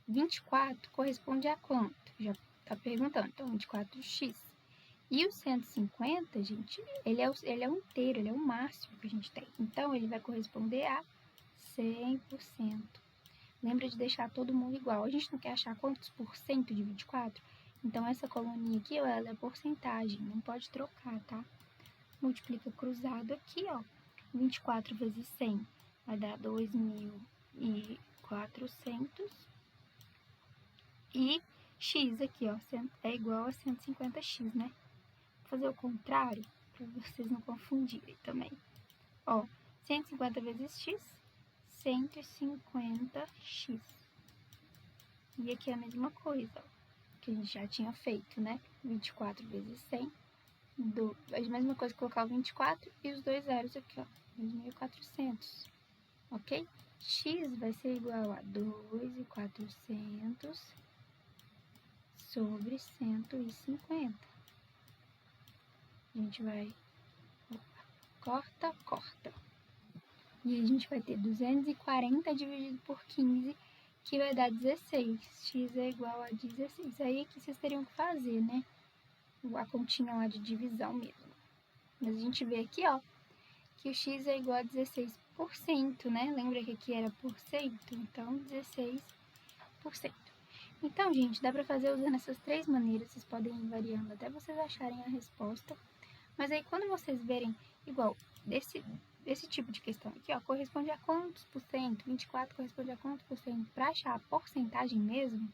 24 corresponde a quanto? Já tá perguntando. Então, 24x. E o 150, gente, ele é um inteiro, ele é o máximo que a gente tem. Então, ele vai corresponder a 100%. Lembra de deixar todo mundo igual. A gente não quer achar quantos por cento de 24? Então, essa coluninha aqui, ó, ela é porcentagem, não pode trocar, tá? Multiplica cruzado aqui, ó. 24 vezes 100 vai dar 2.400. E x aqui, ó, é igual a 150x, né? Vou fazer o contrário, para vocês não confundirem também. Ó, 150 vezes x, 150x. E aqui é a mesma coisa, ó, que a gente já tinha feito, né? 24 vezes 100, a mesma coisa que colocar o 24 e os dois zeros aqui, ó, 2.400, ok? X vai ser igual a 2.400 sobre 150. A gente vai, corta, corta. E a gente vai ter 240 dividido por 15, que vai dar 16. X é igual a 16. Aí aqui vocês teriam que fazer, né? A continha lá de divisão mesmo. Mas a gente vê aqui, ó, que o x é igual a 16%, né? Lembra que aqui era por cento? Então, 16%. Então, gente, dá pra fazer usando essas três maneiras. Vocês podem ir variando até vocês acharem a resposta. Mas aí, quando vocês verem, igual, desse tipo de questão aqui, ó, corresponde a quantos por cento? 24 corresponde a quantos por cento? Pra achar a porcentagem mesmo,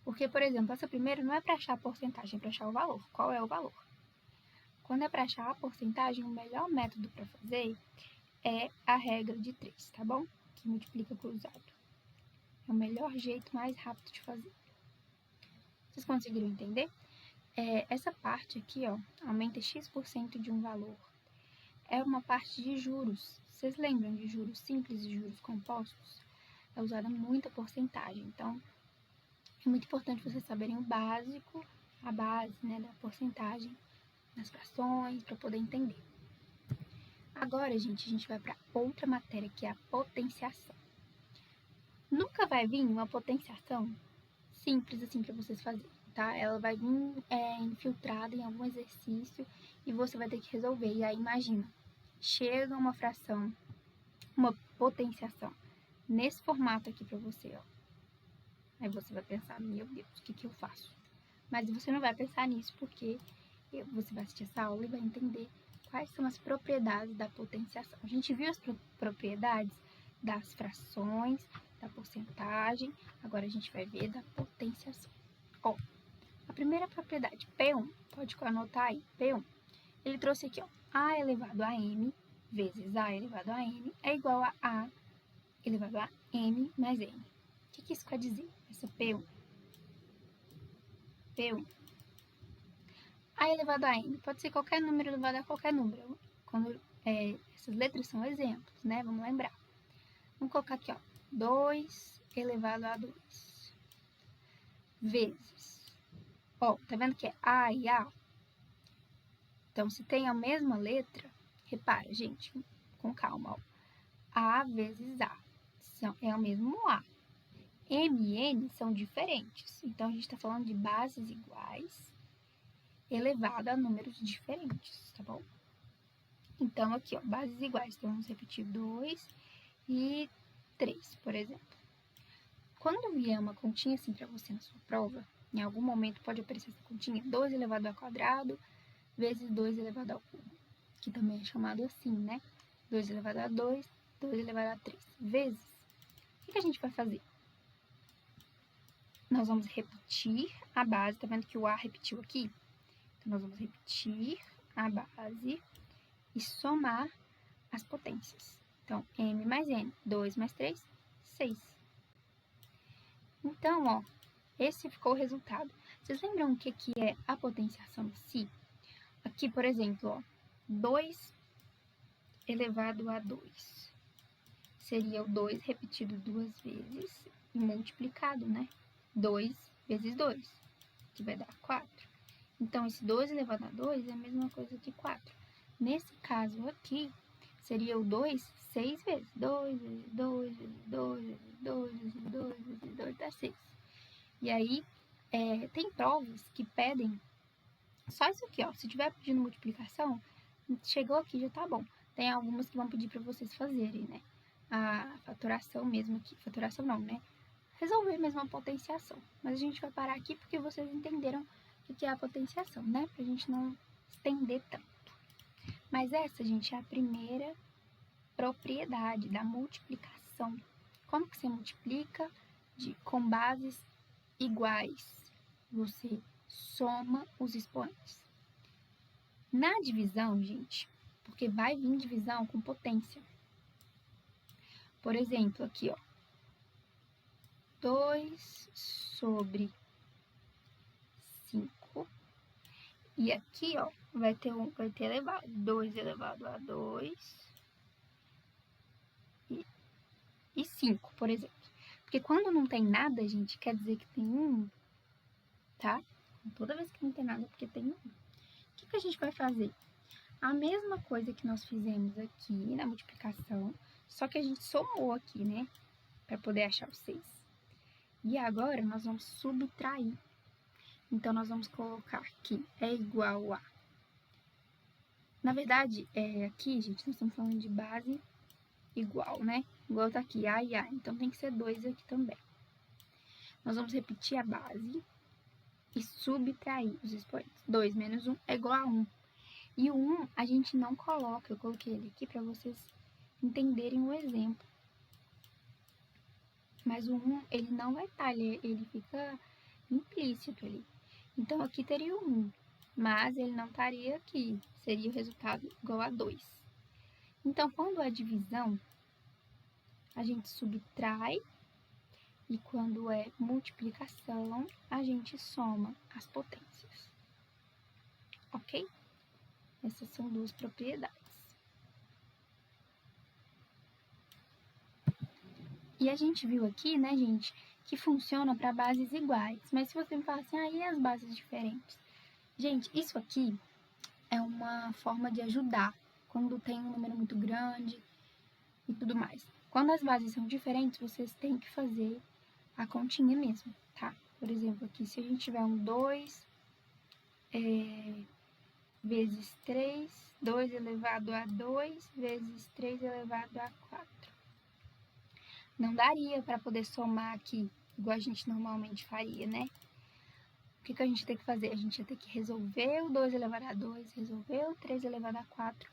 porque, por exemplo, essa primeira não é para achar a porcentagem, é para achar o valor. Qual é o valor? Quando é para achar a porcentagem, o melhor método para fazer é a regra de 3, tá bom? Que multiplica cruzado. É o melhor jeito, mais rápido de fazer. Vocês conseguiram entender? Essa parte aqui, ó, aumenta x% de um valor. É uma parte de juros. Vocês lembram de juros simples e juros compostos? É usada muita porcentagem. Então, é muito importante vocês saberem o básico, a base, né, da porcentagem nas frações, para poder entender. Agora, gente, a gente vai para outra matéria, que é a potenciação. Nunca vai vir uma potenciação simples assim para vocês fazerem, tá? Ela vai vir infiltrada em algum exercício e você vai ter que resolver. E aí, imagina, chega uma fração, uma potenciação, nesse formato aqui para você, ó. Aí você vai pensar, meu Deus, o que eu faço? Mas você não vai pensar nisso, porque você vai assistir essa aula e vai entender quais são as propriedades da potenciação. A gente viu as propriedades das frações, da porcentagem, agora a gente vai ver da potenciação. Ó, a primeira propriedade, P1, pode anotar aí, P1. Ele trouxe aqui, ó, A elevado a M vezes A elevado a M é igual a elevado a M mais N. O que isso quer dizer, essa P1? P1. A elevado a n pode ser qualquer número elevado a qualquer número. Quando essas letras são exemplos, né? Vamos lembrar. Vamos colocar aqui, ó. 2 elevado a 2 vezes. Ó, tá vendo que é A e A? Então, se tem a mesma letra, repara, gente, com calma, ó. A vezes A é o mesmo A. M e N são diferentes. Então, a gente está falando de bases iguais elevado a números diferentes, tá bom? Então, aqui, ó, bases iguais. Então, vamos repetir 2 e 3, por exemplo. Quando vier uma continha assim para você na sua prova, em algum momento pode aparecer essa continha 2 elevado ao quadrado vezes 2 elevado ao cubo, que também é chamado assim, né? 2 elevado a 2, 2 elevado a 3 vezes. O que a gente vai fazer? Nós vamos repetir a base, tá vendo que o A repetiu aqui? Então, nós vamos repetir a base e somar as potências. Então, M mais N, 2 mais 3, 6. Então, ó, esse ficou o resultado. Vocês lembram o que é a potenciação em si? Aqui, por exemplo, ó, 2 elevado a 2. Seria o 2 repetido 2 vezes e multiplicado, né? 2 vezes 2, que vai dar 4. Então, esse 2 elevado a 2 é a mesma coisa que 4. Nesse caso aqui, seria o 2 6 vezes. 2 vezes 2 vezes 2 vezes 2 vezes 2 vezes 2 dá 6. E aí, tem provas que pedem só isso aqui, ó. Se tiver pedindo multiplicação, chegou aqui já tá bom. Tem algumas que vão pedir para vocês fazerem, né? A fatoração mesmo aqui. Fatoração não, né? Resolver mesmo a potenciação. Mas a gente vai parar aqui porque vocês entenderam o que é a potenciação, né? Pra gente não estender tanto. Mas essa, gente, é a primeira propriedade da multiplicação. Como que você multiplica com bases iguais? Você soma os expoentes. Na divisão, gente, porque vai vir divisão com potência. Por exemplo, aqui, ó. 2 sobre 5. E aqui, ó, vai ter elevado. 2 elevado a 2 e 5, por exemplo. Porque quando não tem nada, gente, quer dizer que tem 1, tá? Toda vez que não tem nada, é porque tem 1. O que a gente vai fazer? A mesma coisa que nós fizemos aqui na multiplicação, só que a gente somou aqui, né? Para poder achar o 6. E agora, nós vamos subtrair. Então, nós vamos colocar aqui, é igual a... Na verdade, aqui, gente, nós estamos falando de base igual, né? Igual tá aqui, A e A. Então, tem que ser 2 aqui também. Nós vamos repetir a base e subtrair os expoentes. 2 menos 1 é igual a 1. E o 1 a gente não coloca, eu coloquei ele aqui para vocês entenderem o exemplo. Mas o 1, ele não vai estar, ele fica implícito ali. Então, aqui teria o 1, mas ele não estaria aqui, seria o resultado igual a 2. Então, quando é divisão, a gente subtrai, e quando é multiplicação, a gente soma as potências. Ok? Essas são duas propriedades. E a gente viu aqui, né, gente, que funciona para bases iguais. Mas se você me falar assim, e as bases diferentes? Gente, isso aqui é uma forma de ajudar quando tem um número muito grande e tudo mais. Quando as bases são diferentes, vocês têm que fazer a continha mesmo, tá? Por exemplo, aqui, se a gente tiver um 2 vezes 3, 2 elevado a 2 vezes 3 elevado a 4. Não daria para poder somar aqui, igual a gente normalmente faria, né? O que a gente tem que fazer? A gente ia ter que resolver o 2 elevado a 2, resolver o 3 elevado a 4,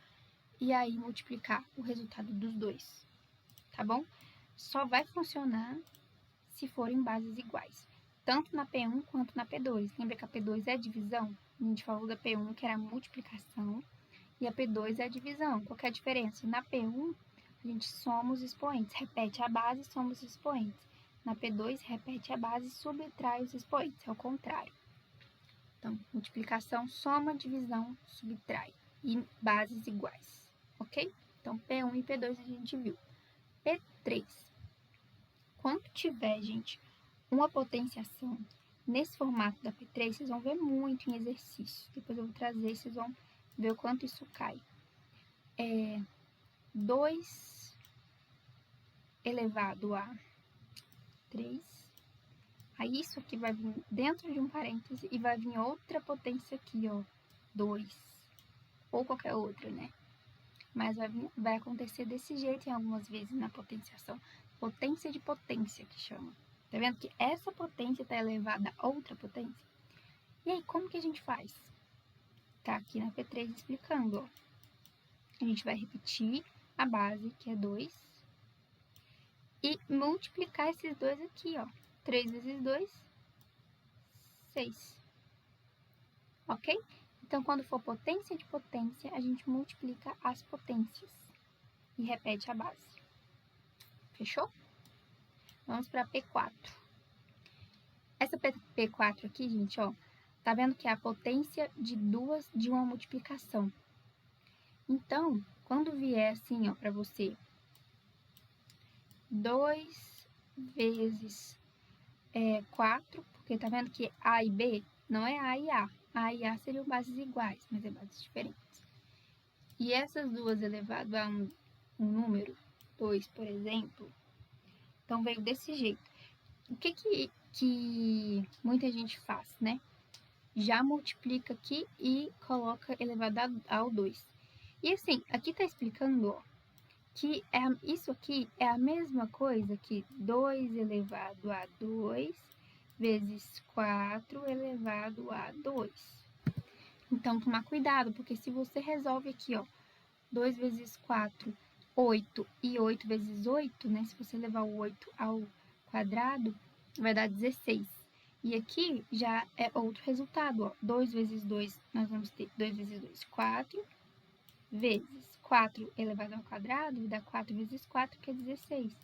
e aí multiplicar o resultado dos dois, tá bom? Só vai funcionar se forem bases iguais, tanto na P1 quanto na P2. Lembra que a P2 é a divisão? A gente falou da P1, que era a multiplicação, e a P2 é a divisão. Qual que é a diferença? Na P1, a gente soma os expoentes, repete a base e soma os expoentes. Na P2, repete a base e subtrai os expoentes, é o contrário. Então, multiplicação, soma, divisão, subtrai. E bases iguais, ok? Então, P1 e P2 a gente viu. P3. Quando tiver, gente, uma potenciação nesse formato da P3, vocês vão ver muito em exercício. Depois eu vou trazer, vocês vão ver o quanto isso cai. 2 elevado a 3. Aí isso aqui vai vir dentro de um parêntese e vai vir outra potência aqui, ó. 2. Ou qualquer outra, né? Mas vai acontecer desse jeito em algumas vezes na potenciação. Potência de potência que chama. Tá vendo que essa potência está elevada a outra potência? E aí, como que a gente faz? Tá aqui na P3 explicando, ó. A gente vai repetir a base, que é 2, e multiplicar esses dois aqui, ó. 3 vezes 2, 6. Ok? Então, quando for potência de potência, a gente multiplica as potências e repete a base. Fechou? Vamos para P4. Essa P4 aqui, gente, ó, tá vendo que é a potência de uma multiplicação. Então, quando vier assim, ó, para você, 2 vezes 4, porque tá vendo que A e B não é A e A. A e A seriam bases iguais, mas é bases diferentes. E essas duas elevado a um número, 2, por exemplo, então veio desse jeito. O que muita gente faz, né? Já multiplica aqui e coloca elevado ao 2. E assim, aqui tá explicando, ó, que isso aqui é a mesma coisa que 2 elevado a 2 vezes 4 elevado a 2. Então, tomar cuidado, porque se você resolve aqui, ó, 2 vezes 4, 8, e 8 vezes 8, né? Se você levar o 8 ao quadrado, vai dar 16. E aqui já é outro resultado, ó. 2 vezes 2, nós vamos ter 2 vezes 2, 4, vezes 4 elevado ao quadrado, vai dar 4 vezes 4, que é 16.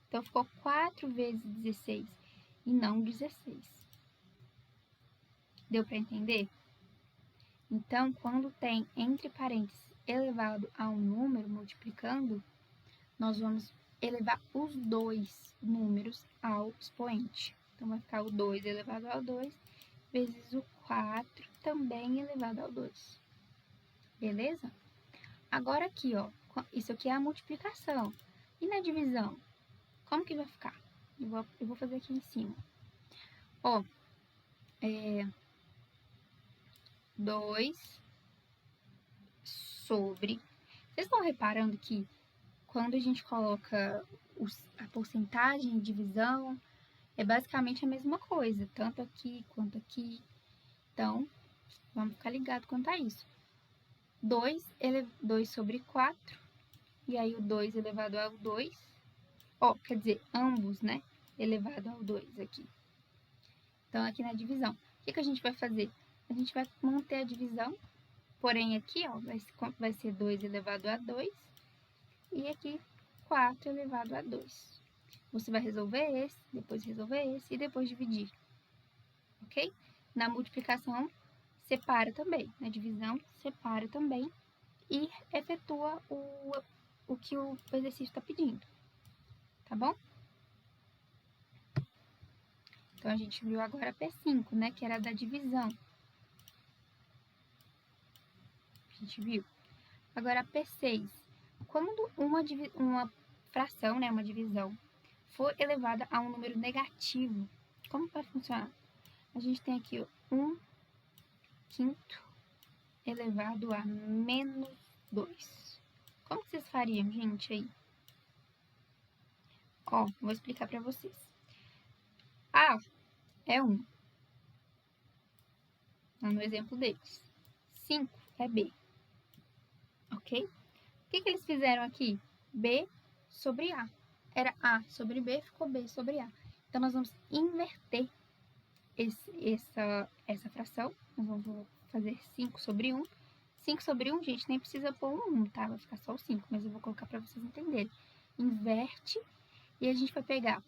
Então, ficou 4 vezes 16 e não 16. Deu para entender? Então, quando tem entre parênteses elevado a um número multiplicando, nós vamos elevar os dois números ao expoente. Então, vai ficar o 2 elevado ao 2 vezes o 4 também elevado ao 2. Beleza? Agora aqui, ó, isso aqui é a multiplicação. E na divisão? Como que vai ficar? Eu vou fazer aqui em cima. Ó, 2 sobre... Vocês estão reparando que quando a gente coloca a porcentagem de divisão, é basicamente a mesma coisa, tanto aqui quanto aqui. Então, vamos ficar ligado quanto a isso. 2 sobre 4, e aí o 2 elevado ao 2, ó, quer dizer, ambos, né, elevado ao 2 aqui. Então, aqui na divisão, o que a gente vai fazer? A gente vai manter a divisão, porém aqui, ó, vai ser 2 elevado a 2, e aqui 4 elevado a 2. Você vai resolver esse, depois resolver esse, e depois dividir, ok? Na multiplicação, separa também. Na divisão, separa também e efetua o que o exercício está pedindo, tá bom? Então, a gente viu agora P5, né, que era da divisão. A gente viu. Agora, P6. Quando uma fração, né, uma divisão, for elevada a um número negativo, como vai funcionar? A gente tem aqui 1 quinto elevado a menos 2. Como vocês fariam, gente, aí? Ó, vou explicar para vocês. A é 1. No exemplo deles. 5 é B. Ok? O que eles fizeram aqui? B sobre A. Era A sobre B, ficou B sobre A. Então, nós vamos inverter essa fração. Nós vamos fazer 5 sobre 1. 5 sobre 1, gente, nem precisa pôr um 1, tá? Vai ficar só o 5, mas eu vou colocar para vocês entenderem. Inverte e a gente vai pegar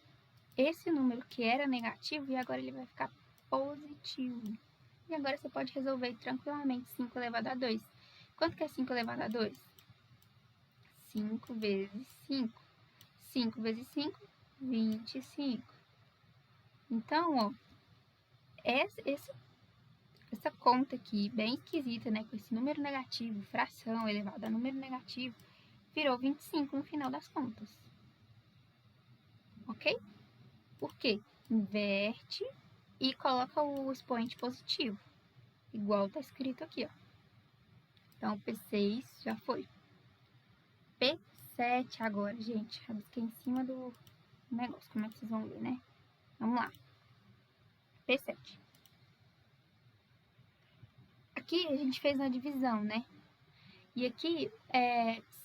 esse número que era negativo e agora ele vai ficar positivo. E agora você pode resolver tranquilamente 5 elevado a 2. Quanto que é 5 elevado a 2? 5 vezes 5. 5 vezes 5, 25. Então, ó, essa conta aqui, bem esquisita, né? Com esse número negativo, fração elevada a número negativo, virou 25 no final das contas. Ok? Por quê? Inverte e coloca o expoente positivo, igual tá escrito aqui, ó. Então, P6 já foi. P7 agora, gente. Rabisquei em cima do negócio, como é que vocês vão ver, né? Vamos lá. P7. Aqui a gente fez uma divisão, né? E aqui,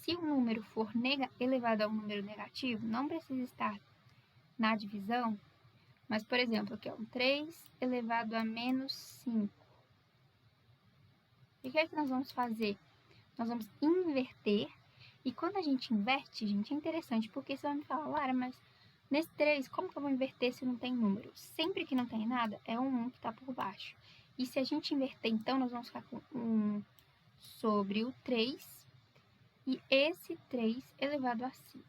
se o número for elevado a um número negativo, não precisa estar na divisão, mas, por exemplo, aqui, ó, 3 elevado a menos 5. E o que é que nós vamos fazer? Nós vamos inverter, e quando a gente inverte, gente, é interessante, porque você vai me falar, Lara, mas nesse 3, como que eu vou inverter se não tem número? Sempre que não tem nada, é um 1 que está por baixo. E se a gente inverter, então, nós vamos ficar com 1 sobre o 3, e esse 3 elevado a 5.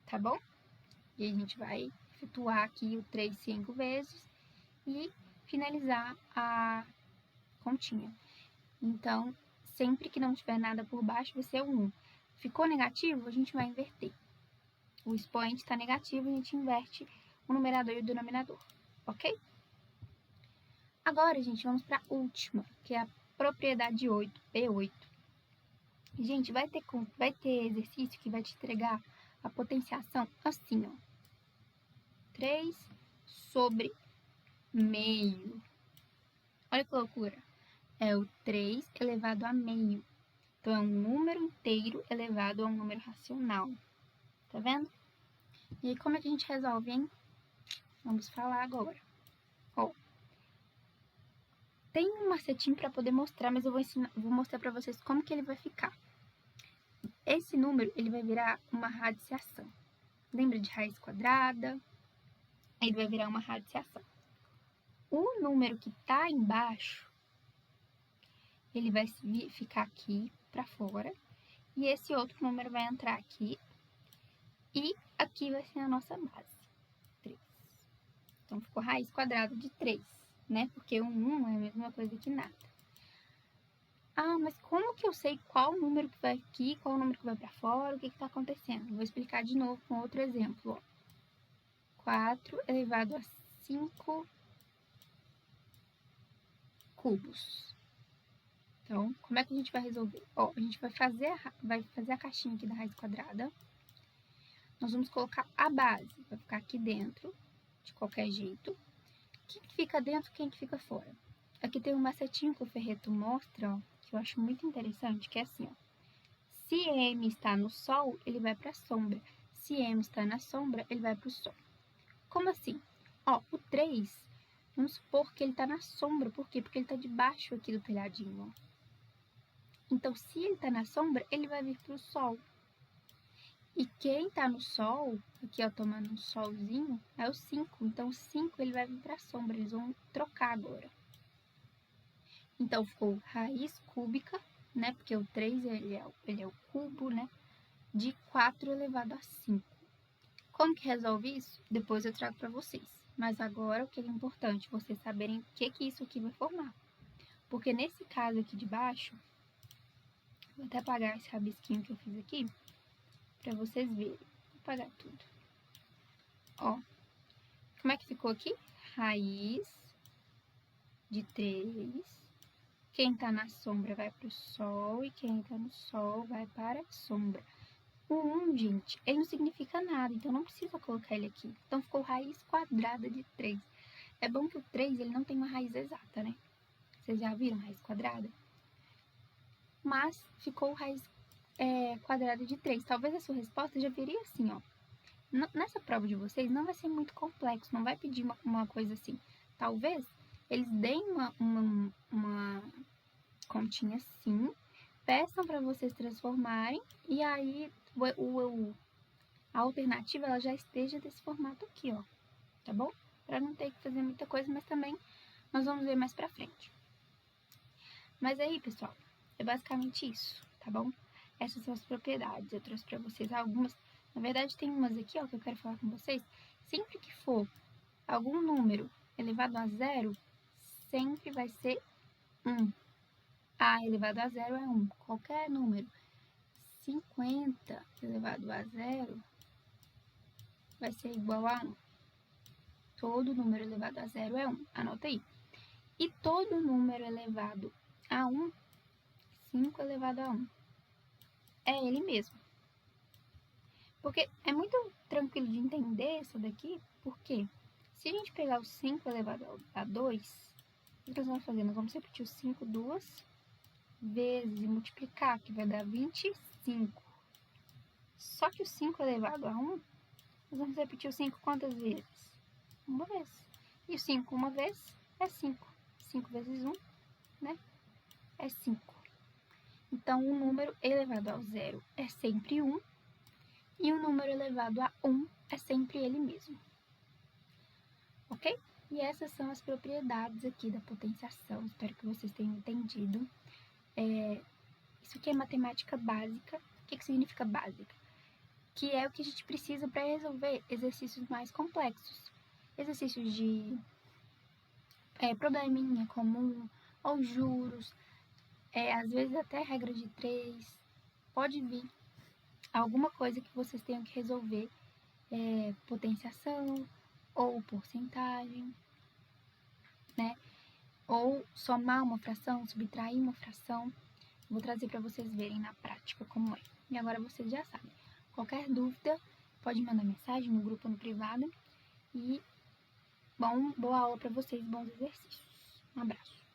Tá bom? E a gente vai efetuar aqui o 3 5 vezes e finalizar a continha. Então, sempre que não tiver nada por baixo, vai ser o 1. Ficou negativo, a gente vai inverter. O expoente está negativo, a gente inverte o numerador e o denominador, ok? Agora, gente, vamos para a última, que é a propriedade 8, P8. Gente, vai ter exercício que vai te entregar a potenciação assim, ó. 3 sobre meio. Olha que loucura. É o 3 elevado a meio. Então, é um número inteiro elevado a um número racional. Tá vendo? E aí, como é que a gente resolve, hein? Vamos falar agora. Ó, tem um macetinho para poder mostrar, mas eu vou mostrar para vocês como que ele vai ficar. Esse número, ele vai virar uma radiciação. Lembra de raiz quadrada? Ele vai virar uma radiciação. O número que tá embaixo, ele vai ficar aqui para fora. E esse outro número vai entrar aqui. E aqui vai ser a nossa base. 3. Então, ficou raiz quadrada de 3, né? Porque 1 é a mesma coisa que nada. Ah, mas como que eu sei qual número que vai aqui, qual número que vai para fora, o que está acontecendo? Vou explicar de novo com outro exemplo. Ó. 4 elevado a 5 cubos. Então, como é que a gente vai resolver? Ó, a gente vai fazer a caixinha aqui da raiz quadrada. Nós vamos colocar a base, vai ficar aqui dentro, de qualquer jeito. Quem que fica dentro, quem que fica fora? Aqui tem um macetinho que o Ferreto mostra, ó, que eu acho muito interessante, que é assim, ó. Se M está no sol, ele vai para a sombra. Se M está na sombra, ele vai para o sol. Como assim? Ó, o 3, vamos supor que ele está na sombra. Por quê? Porque ele está debaixo aqui do telhadinho, ó. Então, se ele está na sombra, ele vai vir para o sol. E quem está no sol, aqui ó, tomando um solzinho, é o 5. Então, o 5 ele vai vir para a sombra, eles vão trocar agora. Então, ficou raiz cúbica, né? Porque o 3 ele é o cubo, né? De 4 elevado a 5. Como que resolve isso? Depois eu trago para vocês. Mas agora o que é importante? Vocês saberem o que isso aqui vai formar. Porque nesse caso aqui de baixo, vou até apagar esse rabisquinho que eu fiz aqui, para vocês verem. Vou apagar tudo. Ó, como é que ficou aqui? Raiz de 3. Quem tá na sombra vai pro sol e quem tá no sol vai para a sombra. O 1, gente, ele não significa nada, então não precisa colocar ele aqui. Então ficou raiz quadrada de 3. É bom que o 3 ele não tem uma raiz exata, né? Vocês já viram raiz quadrada? Mas ficou raiz quadrada de 3. Talvez a sua resposta já viria assim, ó. Nessa prova de vocês não vai ser muito complexo, não vai pedir uma coisa assim. Talvez eles deem uma continha assim, peçam para vocês transformarem e aí a alternativa ela já esteja desse formato aqui, ó, tá bom? Para não ter que fazer muita coisa, mas também nós vamos ver mais pra frente. Mas aí, pessoal, é basicamente isso, tá bom? Essas são as propriedades. Eu trouxe pra vocês algumas. Na verdade, tem umas aqui, ó, que eu quero falar com vocês. Sempre que for algum número elevado a zero, sempre vai ser 1. A elevado a zero é 1. Qualquer número 50 elevado a zero vai ser igual a 1. Todo número elevado a zero é 1. Anota aí. E todo número elevado a 1, 5 elevado a 1, é ele mesmo. Porque é muito tranquilo de entender isso daqui, porque se a gente pegar o 5 elevado a 2, o que nós vamos fazer? Nós vamos repetir o 5 duas vezes e multiplicar, que vai dar 25. Só que o 5 elevado a 1, nós vamos repetir o 5 quantas vezes? Uma vez. E o 5 uma vez é 5. 5 vezes 1, né? É 5. Então, o número elevado ao zero é sempre 1. E o número elevado a 1 é sempre ele mesmo. Ok? E essas são as propriedades aqui da potenciação. Espero que vocês tenham entendido. Isso aqui é matemática básica. O que significa básica? Que é o que a gente precisa para resolver exercícios mais complexos. Exercícios de probleminha comum, ou juros, às vezes até regra de 3. Pode vir alguma coisa que vocês tenham que resolver, potenciação, ou porcentagem, né? Ou somar uma fração, subtrair uma fração. Vou trazer para vocês verem na prática como é. E agora vocês já sabem. Qualquer dúvida, pode mandar mensagem no grupo ou no privado. E boa aula para vocês, bons exercícios. Um abraço.